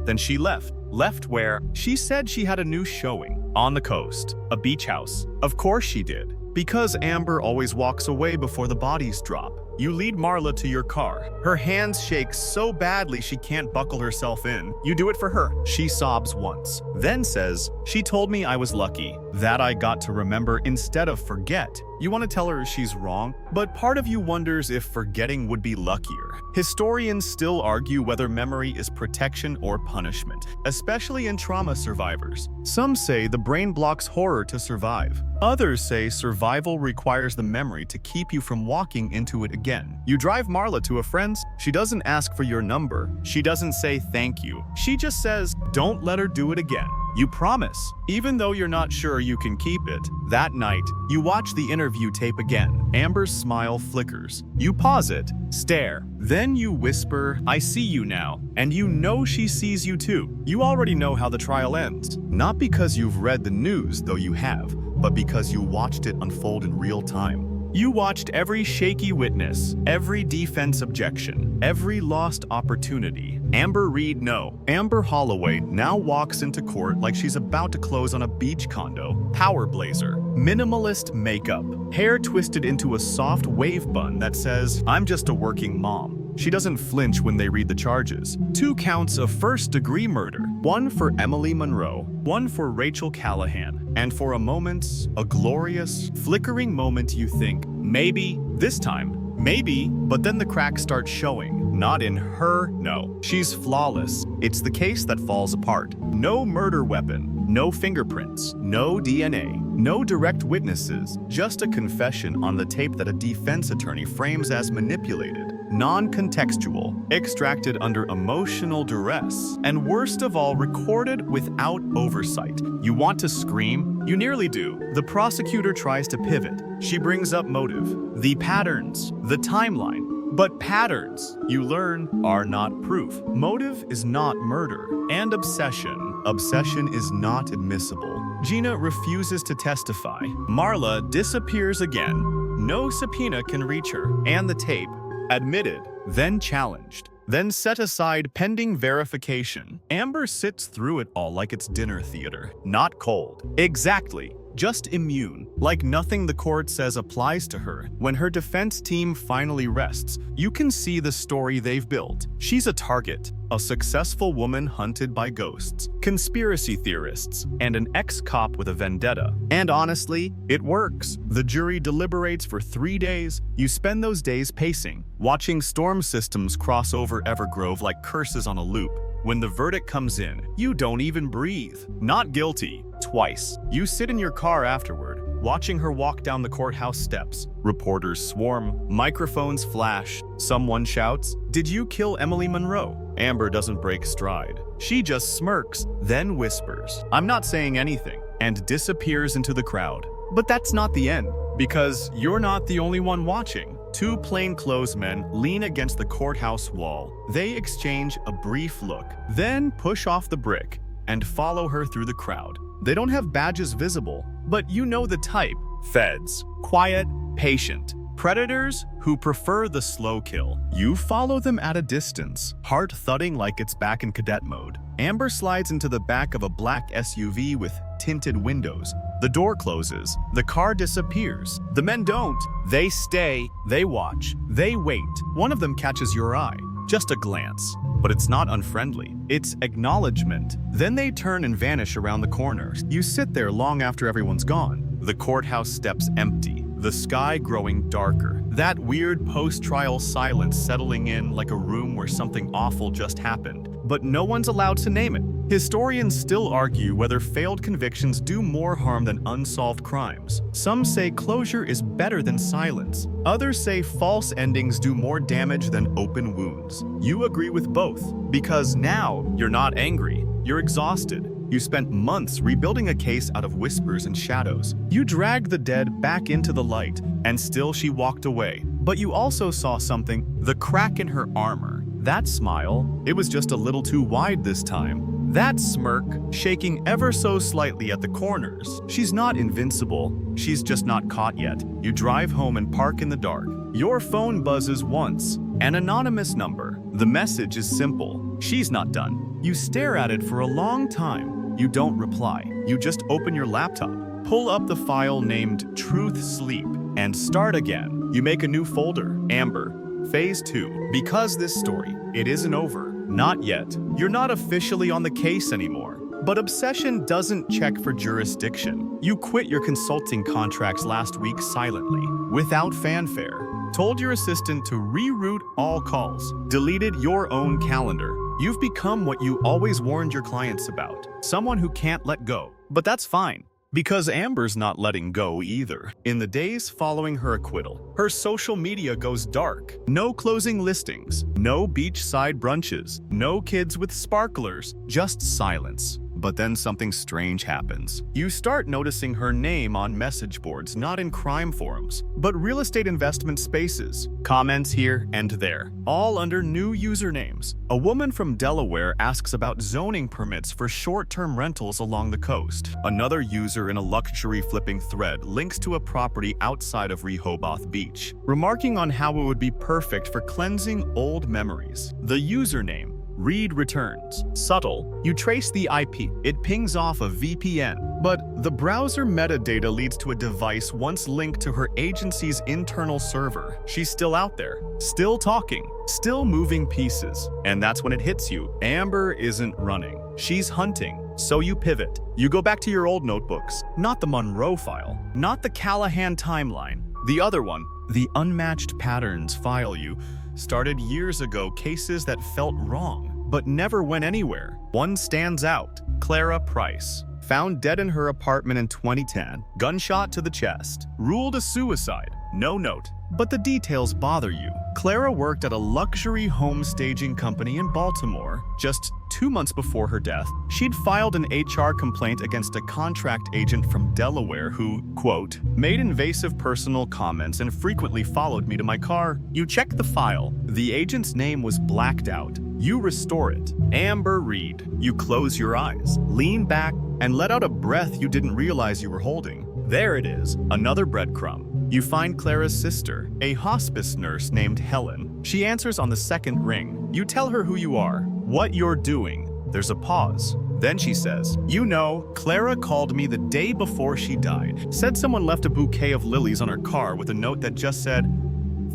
Then she left. Left where? She said she had a new showing. On the coast. A beach house. Of course she did. Because Amber always walks away before the bodies drop. You lead Marla to your car. Her hands shake so badly she can't buckle herself in. You do it for her. She sobs once. Then says, "She told me I was lucky. That I got to remember instead of forget." You want to tell her she's wrong, but part of you wonders if forgetting would be luckier. Historians still argue whether memory is protection or punishment, especially in trauma survivors. Some say the brain blocks horror to survive. Others say survival requires the memory to keep you from walking into it again. You drive Marla to a friend's. She doesn't ask for your number. She doesn't say thank you. She just says, "Don't let her do it again." You promise, even though you're not sure you can keep it. That night, you watch the interview tape again. Amber's smile flickers. You pause it, stare. Then you whisper, "I see you now." And you know she sees you too. You already know how the trial ends. Not because you've read the news, though you have, but because you watched it unfold in real time. You watched every shaky witness, every defense objection, every lost opportunity. Amber Reed, no. Amber Holloway now walks into court like she's about to close on a beach condo. Power blazer, minimalist makeup, hair twisted into a soft wave bun that says, "I'm just a working mom." She doesn't flinch when they read the charges. 2 counts of first-degree murder. One for Emily Monroe, one for Rachel Callahan. And for a moment, a glorious, flickering moment, you think, maybe, this time, maybe, but then the cracks start showing. Not in her, no. She's flawless. It's the case that falls apart. No murder weapon, no fingerprints, no DNA, no direct witnesses, just a confession on the tape that a defense attorney frames as manipulated, non-contextual, extracted under emotional duress, and worst of all, recorded without oversight. You want to scream? You nearly do. The prosecutor tries to pivot. She brings up motive, the patterns, the timeline. But patterns, you learn, are not proof. Motive is not murder. And obsession is not admissible. Gina refuses to testify. Marla disappears again. No subpoena can reach her. And the tape, admitted, then challenged, then set aside pending verification. Amber sits through it all like it's dinner theater. Not cold. Exactly. Just immune, like nothing the court says applies to her. When her defense team finally rests, you can see the story they've built. She's a target, a successful woman hunted by ghosts, conspiracy theorists, and an ex-cop with a vendetta. And honestly, it works. The jury deliberates for 3 days. You spend those days pacing, watching storm systems cross over Evergrove like curses on a loop. When the verdict comes in, you don't even breathe. Not guilty. Twice. You sit in your car afterward, watching her walk down the courthouse steps. Reporters swarm, microphones flash. Someone shouts, "Did you kill Emily Monroe?" Amber doesn't break stride. She just smirks, then whispers, "I'm not saying anything," and disappears into the crowd. But that's not the end, because you're not the only one watching. 2 plainclothesmen lean against the courthouse wall. They exchange a brief look, then push off the brick and follow her through the crowd. They don't have badges visible, but you know the type. Feds, quiet, patient. Predators who prefer the slow kill. You follow them at a distance, heart thudding like it's back in cadet mode. Amber slides into the back of a black SUV with tinted windows. The door closes. The car disappears. The men don't. They stay. They watch. They wait. One of them catches your eye. Just a glance. But it's not unfriendly. It's acknowledgement. Then they turn and vanish around the corner. You sit there long after everyone's gone. The courthouse steps empty. The sky growing darker. That weird post-trial silence settling in like a room where something awful just happened. But no one's allowed to name it. Historians still argue whether failed convictions do more harm than unsolved crimes. Some say closure is better than silence. Others say false endings do more damage than open wounds. You agree with both, because now you're not angry, you're exhausted. You spent months rebuilding a case out of whispers and shadows. You dragged the dead back into the light, and still she walked away. But you also saw something, the crack in her armor. That smile, it was just a little too wide this time. That smirk, shaking ever so slightly at the corners. She's not invincible, she's just not caught yet. You drive home and park in the dark. Your phone buzzes once, an anonymous number. The message is simple, she's not done. You stare at it for a long time. You don't reply. You just open your laptop, pull up the file named Truth Sleep, and start again. You make a new folder, Amber, Phase 2. Because this story, it isn't over. Not yet. You're not officially on the case anymore. But obsession doesn't check for jurisdiction. You quit your consulting contracts last week silently, without fanfare. Told your assistant to reroute all calls. Deleted your own calendar. You've become what you always warned your clients about. Someone who can't let go. But that's fine. Because Amber's not letting go either. In the days following her acquittal, her social media goes dark. No closing listings, no beachside brunches, no kids with sparklers, just silence. But then something strange happens. You start noticing her name on message boards, not in crime forums, but real estate investment spaces. Comments here and there, all under new usernames. A woman from Delaware asks about zoning permits for short-term rentals along the coast. Another user in a luxury flipping thread links to a property outside of Rehoboth Beach, remarking on how it would be perfect for cleansing old memories. The username, Read returns. Subtle. You trace the IP. It pings off a VPN. But the browser metadata leads to a device once linked to her agency's internal server. She's still out there, still talking, still moving pieces. And that's when it hits you. Amber isn't running. She's hunting. So you pivot. You go back to your old notebooks. Not the Monroe file. Not the Callahan timeline. The other one. The unmatched patterns file you started years ago, cases that felt wrong, but never went anywhere. One stands out, Clara Price. Found dead in her apartment in 2010, gunshot to the chest. Ruled a suicide, no note. But the details bother you. Clara worked at a luxury home staging company in Baltimore. Just 2 months before her death, she'd filed an HR complaint against a contract agent from Delaware who, quote, made invasive personal comments and frequently followed me to my car. You check the file. The agent's name was blacked out. You restore it. Amber Reed. You close your eyes, lean back, and let out a breath you didn't realize you were holding. There it is, another breadcrumb. You find Clara's sister, a hospice nurse named Helen. She answers on the second ring. You tell her who you are, what you're doing. There's a pause. Then she says, you know, Clara called me the day before she died. Said someone left a bouquet of lilies on her car with a note that just said,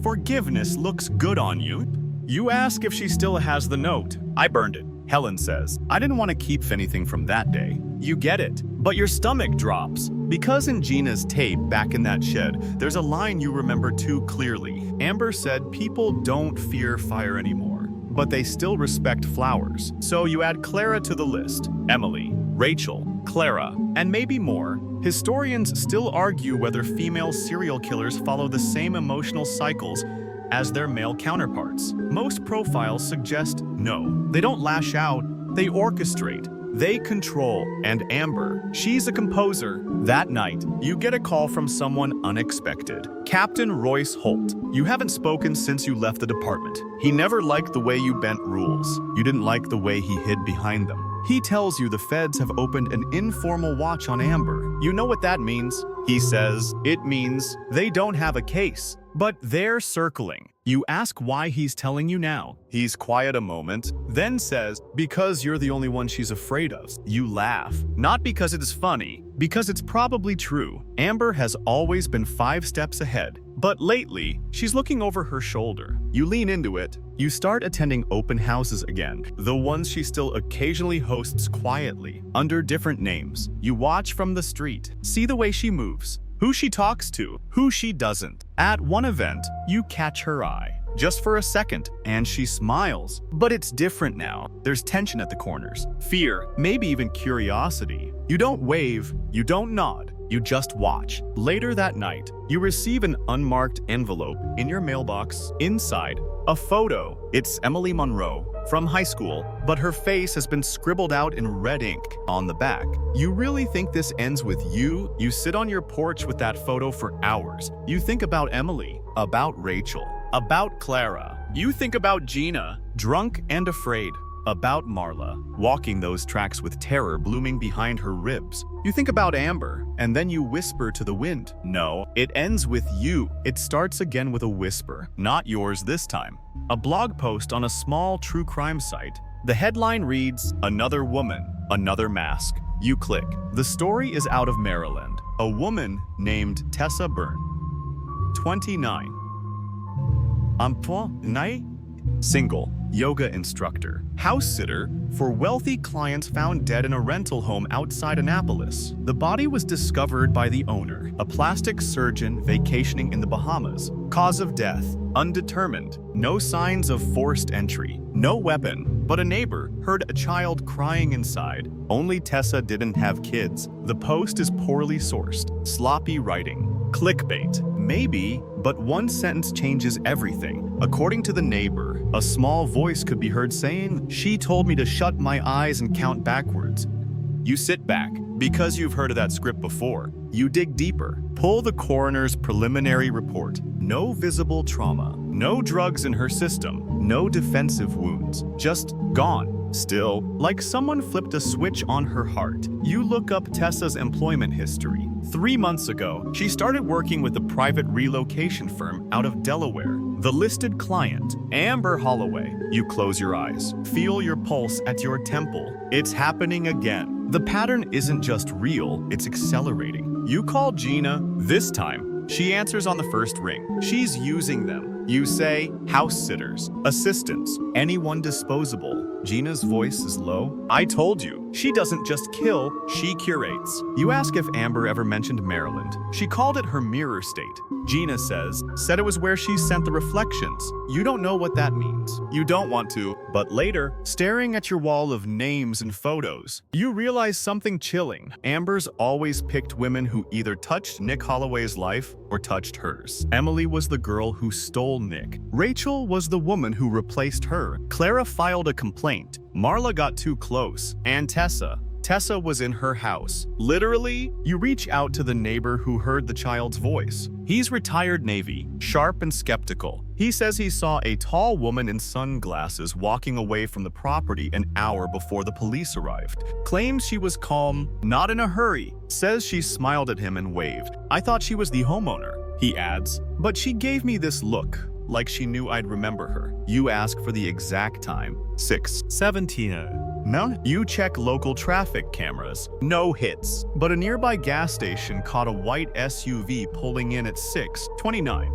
forgiveness looks good on you. You ask if she still has the note. I burned it. Helen says, I didn't want to keep anything from that day. You get it, but your stomach drops. Because in Gina's tape back in that shed, there's a line you remember too clearly. Amber said people don't fear fire anymore, but they still respect flowers. So you add Clara to the list. Emily, Rachel, Clara, and maybe more. Historians still argue whether female serial killers follow the same emotional cycles as their male counterparts. Most profiles suggest no. They don't lash out, they orchestrate. They control, and Amber, she's a composer. That night, you get a call from someone unexpected. Captain Royce Holt. You haven't spoken since you left the department. He never liked the way you bent rules. You didn't like the way he hid behind them. He tells you the feds have opened an informal watch on Amber. You know what that means? He says, it means they don't have a case, but they're circling. You ask why he's telling you now. He's quiet a moment, then says, because you're the only one she's afraid of. You laugh. Not because it is funny, because it's probably true. Amber has always been 5 steps ahead, but lately, she's looking over her shoulder. You lean into it. You start attending open houses again, the ones she still occasionally hosts quietly, under different names. You watch from the street, see the way she moves, who she talks to, who she doesn't. At one event, you catch her eye. Just for a second, and she smiles. But it's different now. There's tension at the corners, fear, maybe even curiosity. You don't wave, you don't nod, you just watch. Later that night, you receive an unmarked envelope in your mailbox. Inside, a photo. It's Emily Monroe from high school, but her face has been scribbled out in red ink on the back. You really think this ends with you? You sit on your porch with that photo for hours. You think about Emily, about Rachel, about Clara. You think about Gina, drunk and afraid. About Marla, walking those tracks with terror blooming behind her ribs. You think about Amber, and then you whisper to the wind. No, it ends with you. It starts again with a whisper, not yours this time. A blog post on a small true crime site. The headline reads, "Another woman, another mask." You click. The story is out of Maryland. A woman named Tessa Byrne, 29. Emploi, single, yoga instructor, house sitter for wealthy clients found dead in a rental home outside Annapolis. The body was discovered by the owner, a plastic surgeon vacationing in the Bahamas. Cause of death, undetermined. No signs of forced entry. No weapon, but a neighbor heard a child crying inside. Only Tessa didn't have kids. The post is poorly sourced, sloppy writing. Clickbait. Maybe, but one sentence changes everything. According to the neighbor, a small voice could be heard saying, "She told me to shut my eyes and count backwards." You sit back. Because you've heard of that script before, you dig deeper. Pull the coroner's preliminary report. No visible trauma. No drugs in her system. No defensive wounds. Just gone. Still, like someone flipped a switch on her heart. You look up Tessa's employment history. 3 months ago, she started working with a private relocation firm out of Delaware. The listed client, Amber Holloway. You close your eyes. Feel your pulse at your temple. It's happening again. The pattern isn't just real, it's accelerating. You call Gina. This time, she answers on the first ring. She's using them. You say, house sitters, assistants, anyone disposable. Gina's voice is low. I told you, she doesn't just kill, she curates. You ask if Amber ever mentioned Maryland. She called it her mirror state. Gina said it was where she sent the reflections. You don't know what that means. You don't want to, but later, staring at your wall of names and photos, you realize something chilling. Amber's always picked women who either touched Nick Holloway's life or touched hers. Emily was the girl who stole Nick. Rachel was the woman who replaced her. Clara filed a complaint. Marla got too close. And Tessa was in her house. Literally, you reach out to the neighbor who heard the child's voice. He's retired Navy, sharp and skeptical. He says he saw a tall woman in sunglasses walking away from the property an hour before the police arrived. Claims she was calm, not in a hurry. Says she smiled at him and waved. I thought she was the homeowner, he adds. But she gave me this look, like she knew I'd remember her. You ask for the exact time. 6:17. No. You check local traffic cameras. No hits. But a nearby gas station caught a white SUV pulling in at 6:29.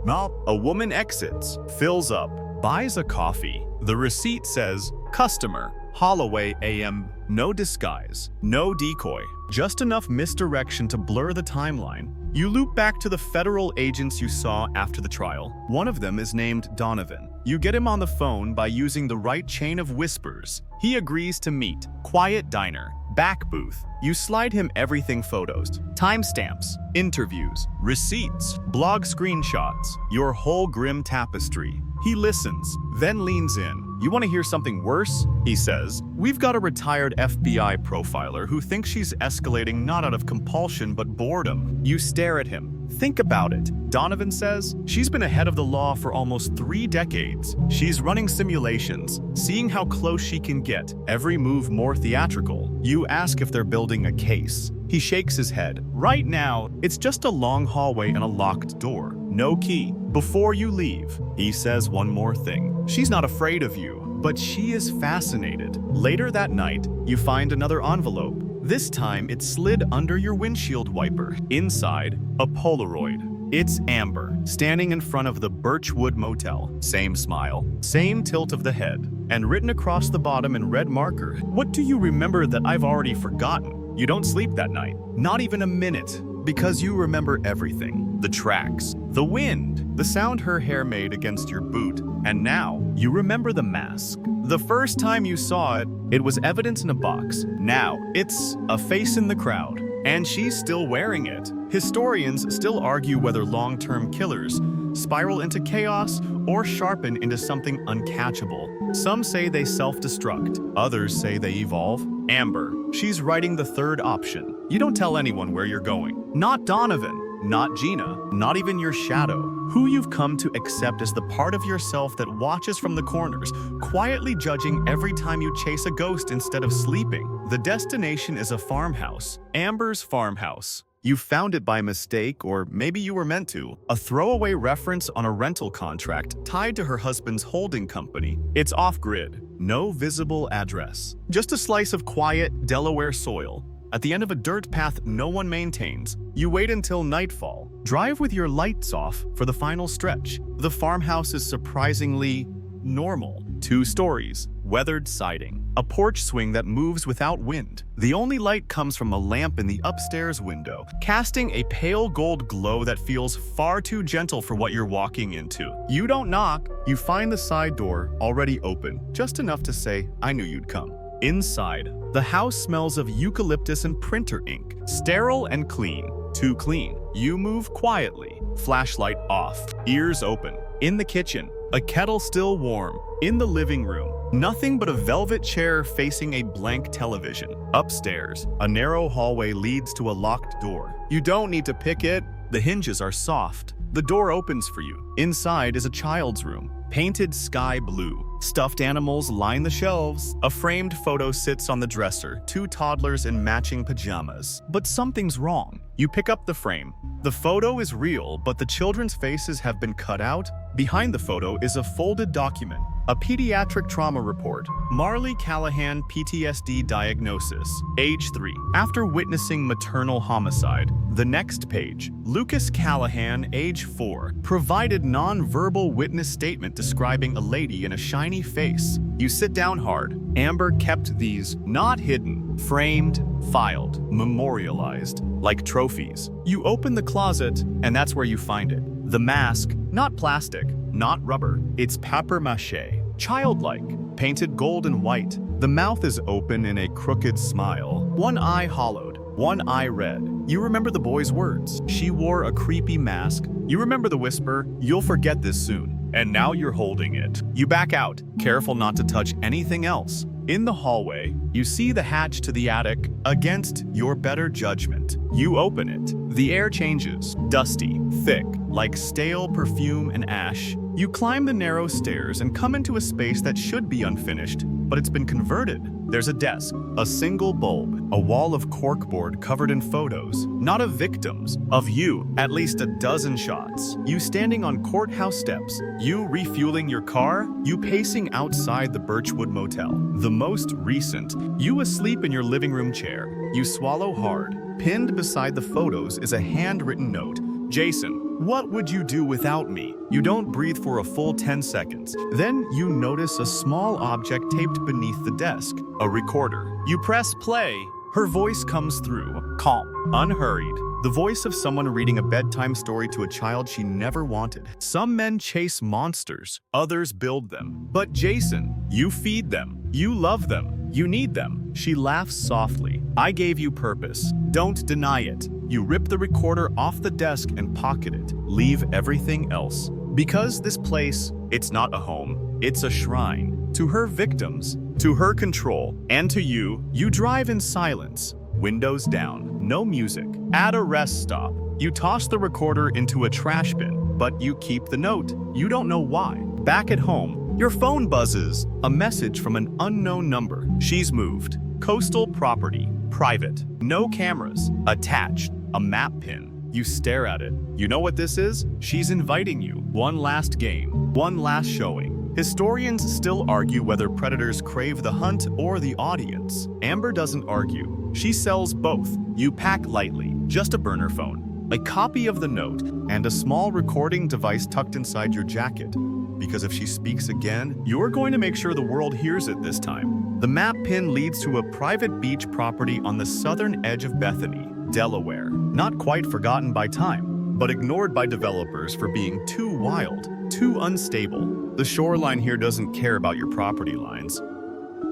No. A woman exits, fills up, buys a coffee. The receipt says, customer, Holloway AM. No disguise, no decoy, just enough misdirection to blur the timeline. You loop back to the federal agents you saw after the trial. One of them is named Donovan. You get him on the phone by using the right chain of whispers. He agrees to meet. Quiet diner, back booth. You slide him everything: photos, timestamps, interviews, receipts, blog screenshots, your whole grim tapestry. He listens, then leans in. You want to hear something worse? He says, we've got a retired FBI profiler who thinks she's escalating not out of compulsion but boredom. You stare at him. Think about it. Donovan says, she's been ahead of the law for almost 3 decades. She's running simulations, seeing how close she can get, every move more theatrical. You ask if they're building a case. He shakes his head. Right now, it's just a long hallway and a locked door. No key. Before you leave, he says one more thing. She's not afraid of you, but she is fascinated. Later that night, you find another envelope. This time, it's slid under your windshield wiper. Inside, a Polaroid. It's Amber, standing in front of the Birchwood Motel. Same smile, same tilt of the head, and written across the bottom in red marker, "What do you remember that I've already forgotten?" You don't sleep that night, not even a minute, because you remember everything. The tracks, the wind, the sound her hair made against your boot, and now you remember the mask. The first time you saw it, it was evidence in a box. Now it's a face in the crowd. And she's still wearing it. Historians still argue whether long-term killers spiral into chaos or sharpen into something uncatchable. Some say they self-destruct, others say they evolve. Amber, she's writing the third option. You don't tell anyone where you're going. Not Donovan, not Gina, not even your shadow, who you've come to accept as the part of yourself that watches from the corners, quietly judging every time you chase a ghost instead of sleeping. The destination is a farmhouse, Amber's farmhouse. You found it by mistake, or maybe you were meant to. A throwaway reference on a rental contract tied to her husband's holding company. It's off-grid, no visible address. Just a slice of quiet Delaware soil. At the end of a dirt path no one maintains, you wait until nightfall. Drive with your lights off for the final stretch. The farmhouse is surprisingly normal. 2 stories, weathered siding, a porch swing that moves without wind. The only light comes from a lamp in the upstairs window, casting a pale gold glow that feels far too gentle for what you're walking into. You don't knock, you find the side door already open, just enough to say, "I knew you'd come." Inside, the house smells of eucalyptus and printer ink, sterile and clean. Too clean. You move quietly, flashlight off, ears open. In the kitchen, a kettle still warm. In the living room, nothing but a velvet chair facing a blank television. Upstairs, a narrow hallway leads to a locked door. You don't need to pick it. The hinges are soft. The door opens for you. Inside is a child's room, painted sky blue. Stuffed animals line the shelves. A framed photo sits on the dresser, 2 toddlers in matching pajamas. But something's wrong. You pick up the frame. The photo is real, but the children's faces have been cut out. Behind the photo is a folded document, a pediatric trauma report. Marley Callahan PTSD diagnosis, age 3. After witnessing maternal homicide. The next page, Lucas Callahan, age 4, provided non-verbal witness statement describing a lady in a shiny face. You sit down hard. Amber kept these, not hidden, framed, filed, memorialized, like trophies. You open the closet, and that's where you find it. The mask, not plastic, not rubber, it's papier-mâché, childlike, painted gold and white. The mouth is open in a crooked smile, one eye hollowed, one eye red. You remember the boy's words. She wore a creepy mask. You remember the whisper, "You'll forget this soon." And now you're holding it. You back out, careful not to touch anything else. In the hallway, you see the hatch to the attic against your better judgment. You open it. The air changes, dusty, thick, like stale perfume and ash. You climb the narrow stairs and come into a space that should be unfinished, but it's been converted. There's a desk, a single bulb, a wall of corkboard covered in photos, not of victims, of you, at least a dozen shots. You standing on courthouse steps, you refueling your car, you pacing outside the Birchwood Motel. The most recent, you asleep in your living room chair. You swallow hard. Pinned beside the photos is a handwritten note. "Jason, what would you do without me?" You don't breathe for a full 10 seconds. Then you notice a small object taped beneath the desk, a recorder. You press play. Her voice comes through, calm, unhurried. The voice of someone reading a bedtime story to a child she never wanted. Some men chase monsters, others build them. But Jason, you feed them. You love them. You need them. She laughs softly. "I gave you purpose. Don't deny it." You rip the recorder off the desk and pocket it. Leave everything else. Because this place, it's not a home, it's a shrine. To her victims, to her control, and to you, you drive in silence. Windows down, no music. At a rest stop, you toss the recorder into a trash bin, but you keep the note. You don't know why. Back at home, your phone buzzes. A message from an unknown number. She's moved. Coastal property. Private. No cameras. Attached. A map pin. You stare at it. You know what this is? She's inviting you. One last game. One last showing. Historians still argue whether predators crave the hunt or the audience. Amber doesn't argue. She sells both. You pack lightly. Just a burner phone, a copy of the note, and a small recording device tucked inside your jacket. Because if she speaks again, you're going to make sure the world hears it this time. The map pin leads to a private beach property on the southern edge of Bethany, Delaware. Not quite forgotten by time, but ignored by developers for being too wild, too unstable. The shoreline here doesn't care about your property lines.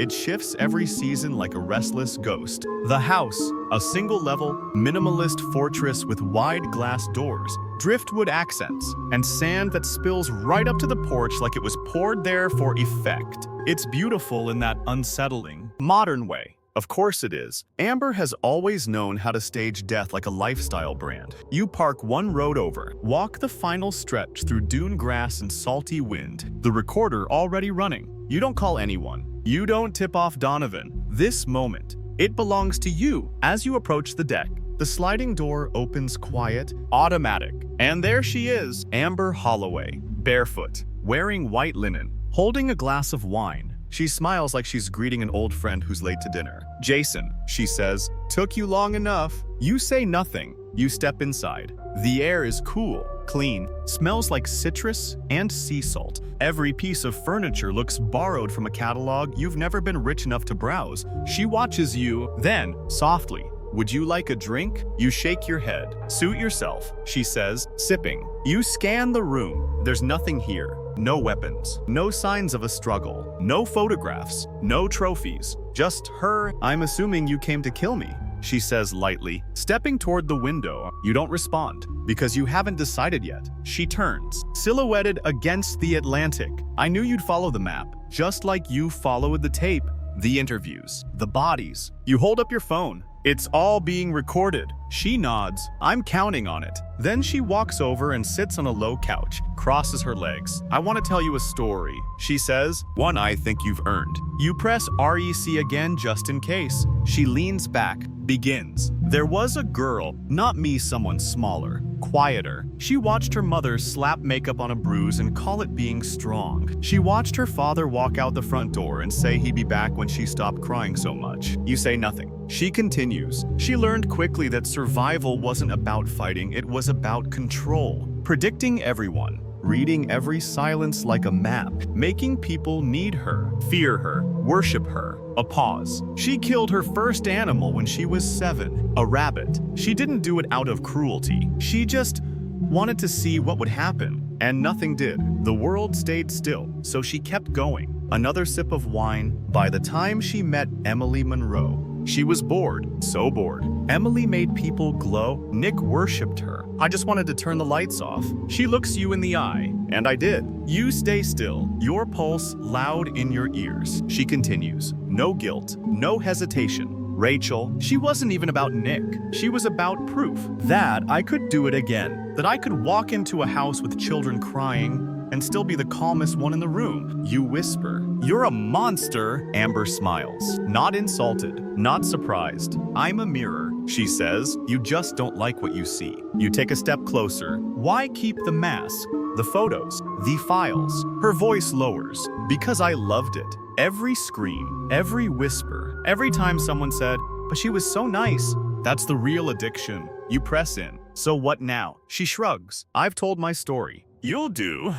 It shifts every season like a restless ghost. The house, a single-level, minimalist fortress with wide glass doors, driftwood accents, and sand that spills right up to the porch like it was poured there for effect. It's beautiful in that unsettling, modern way. Of course it is. Amber has always known how to stage death like a lifestyle brand. You park one road over, walk the final stretch through dune grass and salty wind, the recorder already running. You don't call anyone. You don't tip off Donovan. This moment, it belongs to you. As you approach the deck, the sliding door opens quiet, automatic. And there she is, Amber Holloway, barefoot, wearing white linen, holding a glass of wine. She smiles like she's greeting an old friend who's late to dinner. "Jason," she says, "took you long enough." You say nothing. You step inside. The air is cool, clean, smells like citrus and sea salt. Every piece of furniture looks borrowed from a catalog you've never been rich enough to browse. She watches you, then, softly, "Would you like a drink?" You shake your head. "Suit yourself," she says, sipping. You scan the room. There's nothing here. No weapons, no signs of a struggle, no photographs, no trophies, just her. "I'm assuming you came to kill me," she says lightly, stepping toward the window. You don't respond, because you haven't decided yet. She turns, silhouetted against the Atlantic. "I knew you'd follow the map, just like you followed the tape, the interviews, the bodies." You hold up your phone. "It's all being recorded." She nods. "I'm counting on it." Then she walks over and sits on a low couch, crosses her legs. "I want to tell you a story," she says, "one I think you've earned." You press REC again just in case. She leans back, begins. "There was a girl, not me, someone smaller, quieter. She watched her mother slap makeup on a bruise and call it being strong. She watched her father walk out the front door and say he'd be back when she stopped crying so much." You say nothing. She continues. "She learned quickly that survival wasn't about fighting, it was about control. Predicting everyone, reading every silence like a map, making people need her, fear her, worship her." A pause. "She killed her first animal when she was 7, a rabbit. She didn't do it out of cruelty. She just wanted to see what would happen. And nothing did. The world stayed still, so she kept going." Another sip of wine. "By the time she met Emily Monroe, she was bored, so bored. Emily made people glow. Nick worshipped her. I just wanted to turn the lights off." She looks you in the eye, and I did. You stay still, your pulse loud in your ears. She continues. No guilt, no hesitation. "Rachel, she wasn't even about Nick. She was about proof that I could do it again, that I could walk into a house with children crying and still be the calmest one in the room." You whisper. "You're a monster." Amber smiles. Not insulted, not surprised. "I'm a mirror," she says. "You just don't like what you see." You take a step closer. "Why keep the mask? The photos, the files." Her voice lowers. "Because I loved it. Every scream, every whisper, every time someone said, 'But she was so nice.' That's the real addiction." You press in. "So what now?" She shrugs. "I've told my story." "You'll do.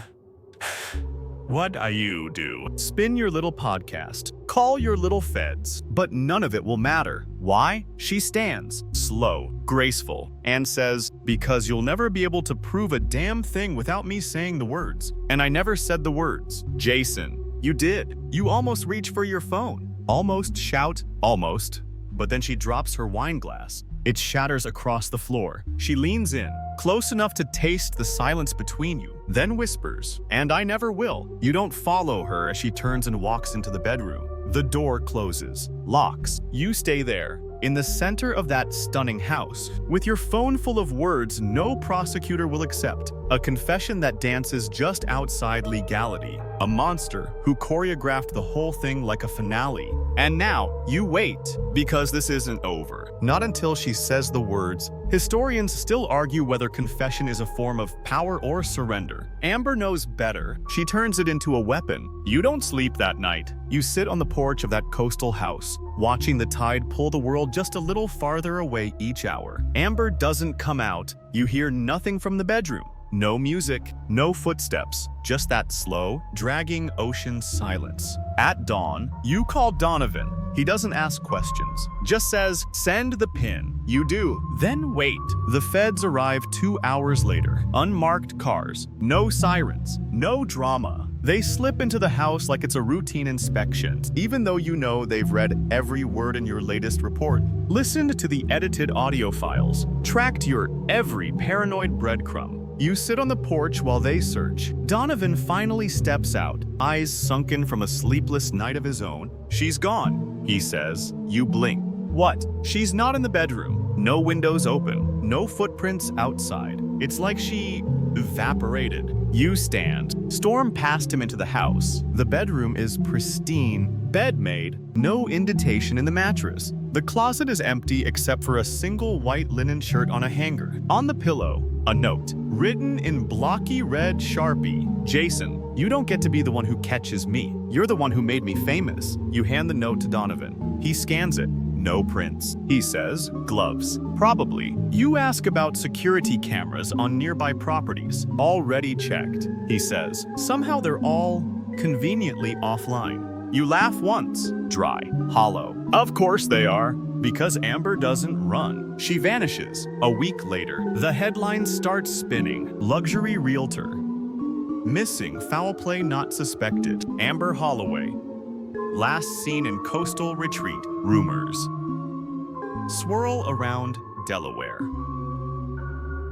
What you do? Spin your little podcast. Call your little feds. But none of it will matter." Why? She stands, slow, graceful, and says, "Because you'll never be able to prove a damn thing without me saying the words. And I never said the words." Jason, you did. You almost reach for your phone. Almost shout, almost. But then she drops her wine glass. It shatters across the floor. She leans in, close enough to taste the silence between you, then whispers, "And I never will." You don't follow her as she turns and walks into the bedroom. The door closes, locks. You stay there, in the center of that stunning house, with your phone full of words no prosecutor will accept, a confession that dances just outside legality, a monster who choreographed the whole thing like a finale. And now, you wait, because this isn't over. Not until she says the words. Historians still argue whether confession is a form of power or surrender. Amber knows better. She turns it into a weapon. You don't sleep that night. You sit on the porch of that coastal house, watching the tide pull the world just a little farther away each hour. Amber doesn't come out. You hear nothing from the bedroom. No music, no footsteps, just that slow, dragging ocean silence. At dawn, you call Donovan. He doesn't ask questions, just says, "Send the pin." You do, then wait. The feds arrive 2 hours later. Unmarked cars, no sirens, no drama. They slip into the house like it's a routine inspection, even though you know they've read every word in your latest report, listened to the edited audio files, tracked your every paranoid breadcrumb. You sit on the porch while they search. Donovan finally steps out, eyes sunken from a sleepless night of his own. "She's gone," he says. You blink. What? She's not in the bedroom. No windows open. No footprints outside. It's like she evaporated. You stand. Storm past him into the house. The bedroom is pristine. Bed made. No indentation in the mattress. The closet is empty except for a single white linen shirt on a hanger. On the pillow, a note, written in blocky red Sharpie. "Jason, you don't get to be the one who catches me. You're the one who made me famous." You hand the note to Donovan. He scans it. No prints. He says, "Gloves. Probably." You ask about security cameras on nearby properties. "Already checked," he says. Somehow they're all conveniently offline. You laugh once. Dry. Hollow. Of course they are. Because Amber doesn't run. She vanishes. A week later, the headlines start spinning. Luxury realtor. Missing, foul play not suspected. Amber Holloway. Last seen in coastal retreat. Rumors swirl around Delaware.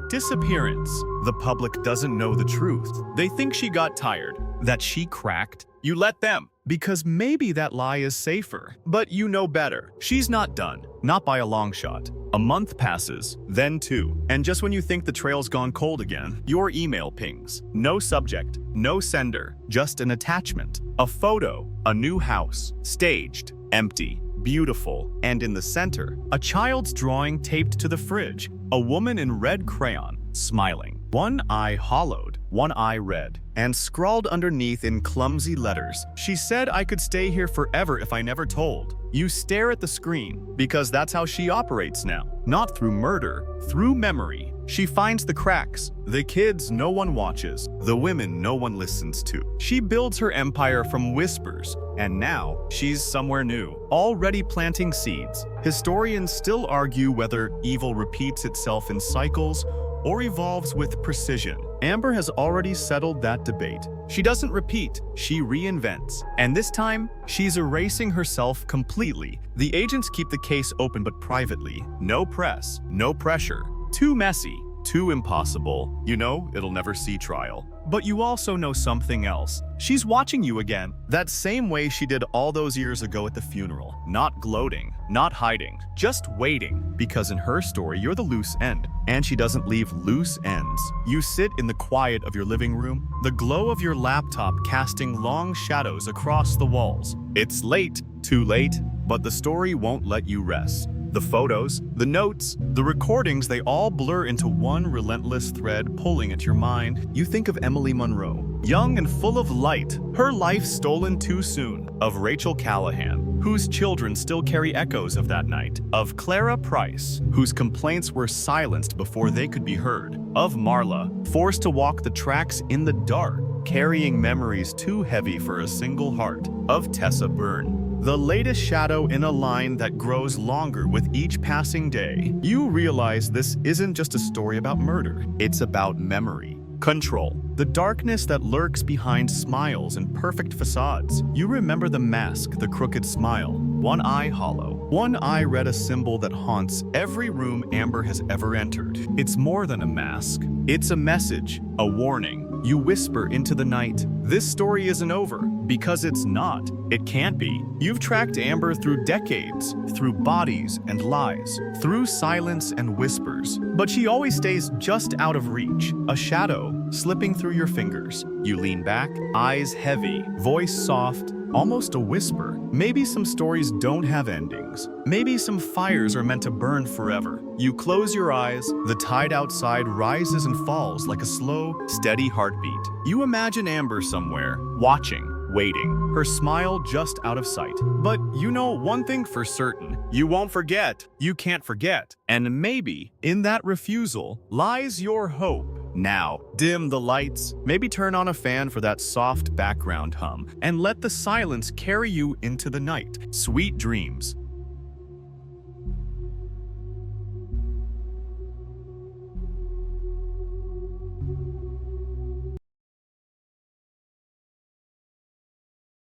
Disappearance. The public doesn't know the truth. They think she got tired, that she cracked. You let them, because maybe that lie is safer. But you know better. She's not done. Not by a long shot. A month passes, then 2. And just when you think the trail's gone cold again, your email pings. No subject, no sender, just an attachment. A photo, a new house, staged, empty, beautiful, and in the center, a child's drawing taped to the fridge. A woman in red crayon, smiling. One eye hollowed, one eye red, and scrawled underneath in clumsy letters, "She said I could stay here forever if I never told." You stare at the screen, because that's how she operates now. Not through murder, through memory. She finds the cracks, the kids no one watches, the women no one listens to. She builds her empire from whispers, and now she's somewhere new, already planting seeds. Historians still argue whether evil repeats itself in cycles or evolves with precision. Amber has already settled that debate. She doesn't repeat, she reinvents. And this time, she's erasing herself completely. The agents keep the case open but privately. No press, no pressure. Too messy, too impossible. You know it'll never see trial. But you also know something else. She's watching you again, that same way she did all those years ago at the funeral. Not gloating, not hiding, just waiting. Because in her story, you're the loose end, and she doesn't leave loose ends. You sit in the quiet of your living room, the glow of your laptop casting long shadows across the walls. It's late, too late, but the story won't let you rest. The photos, the notes, the recordings, they all blur into one relentless thread pulling at your mind. You think of Emily Monroe, young and full of light, her life stolen too soon. Of Rachel Callahan, whose children still carry echoes of that night. Of Clara Price, whose complaints were silenced before they could be heard. Of Marla, forced to walk the tracks in the dark, carrying memories too heavy for a single heart. Of Tessa Byrne, the latest shadow in a line that grows longer with each passing day. You realize this isn't just a story about murder. It's about memory. Control. The darkness that lurks behind smiles and perfect facades. You remember the mask, the crooked smile. One eye hollow. One eye read a symbol that haunts every room Amber has ever entered. It's more than a mask. It's a message, a warning. You whisper into the night, "This story isn't over. Because it's not. It can't be. You've tracked Amber through decades, through bodies and lies, through silence and whispers. But she always stays just out of reach, a shadow slipping through your fingers. You lean back, eyes heavy, voice soft, almost a whisper. Maybe some stories don't have endings. Maybe some fires are meant to burn forever. You close your eyes, the tide outside rises and falls like a slow, steady heartbeat. You imagine Amber somewhere, watching, waiting, her smile just out of sight. But you know one thing for certain, you won't forget. You can't forget. And maybe in that refusal lies your hope. Now, dim the lights, maybe turn on a fan for that soft background hum, and let the silence carry you into the night. Sweet dreams.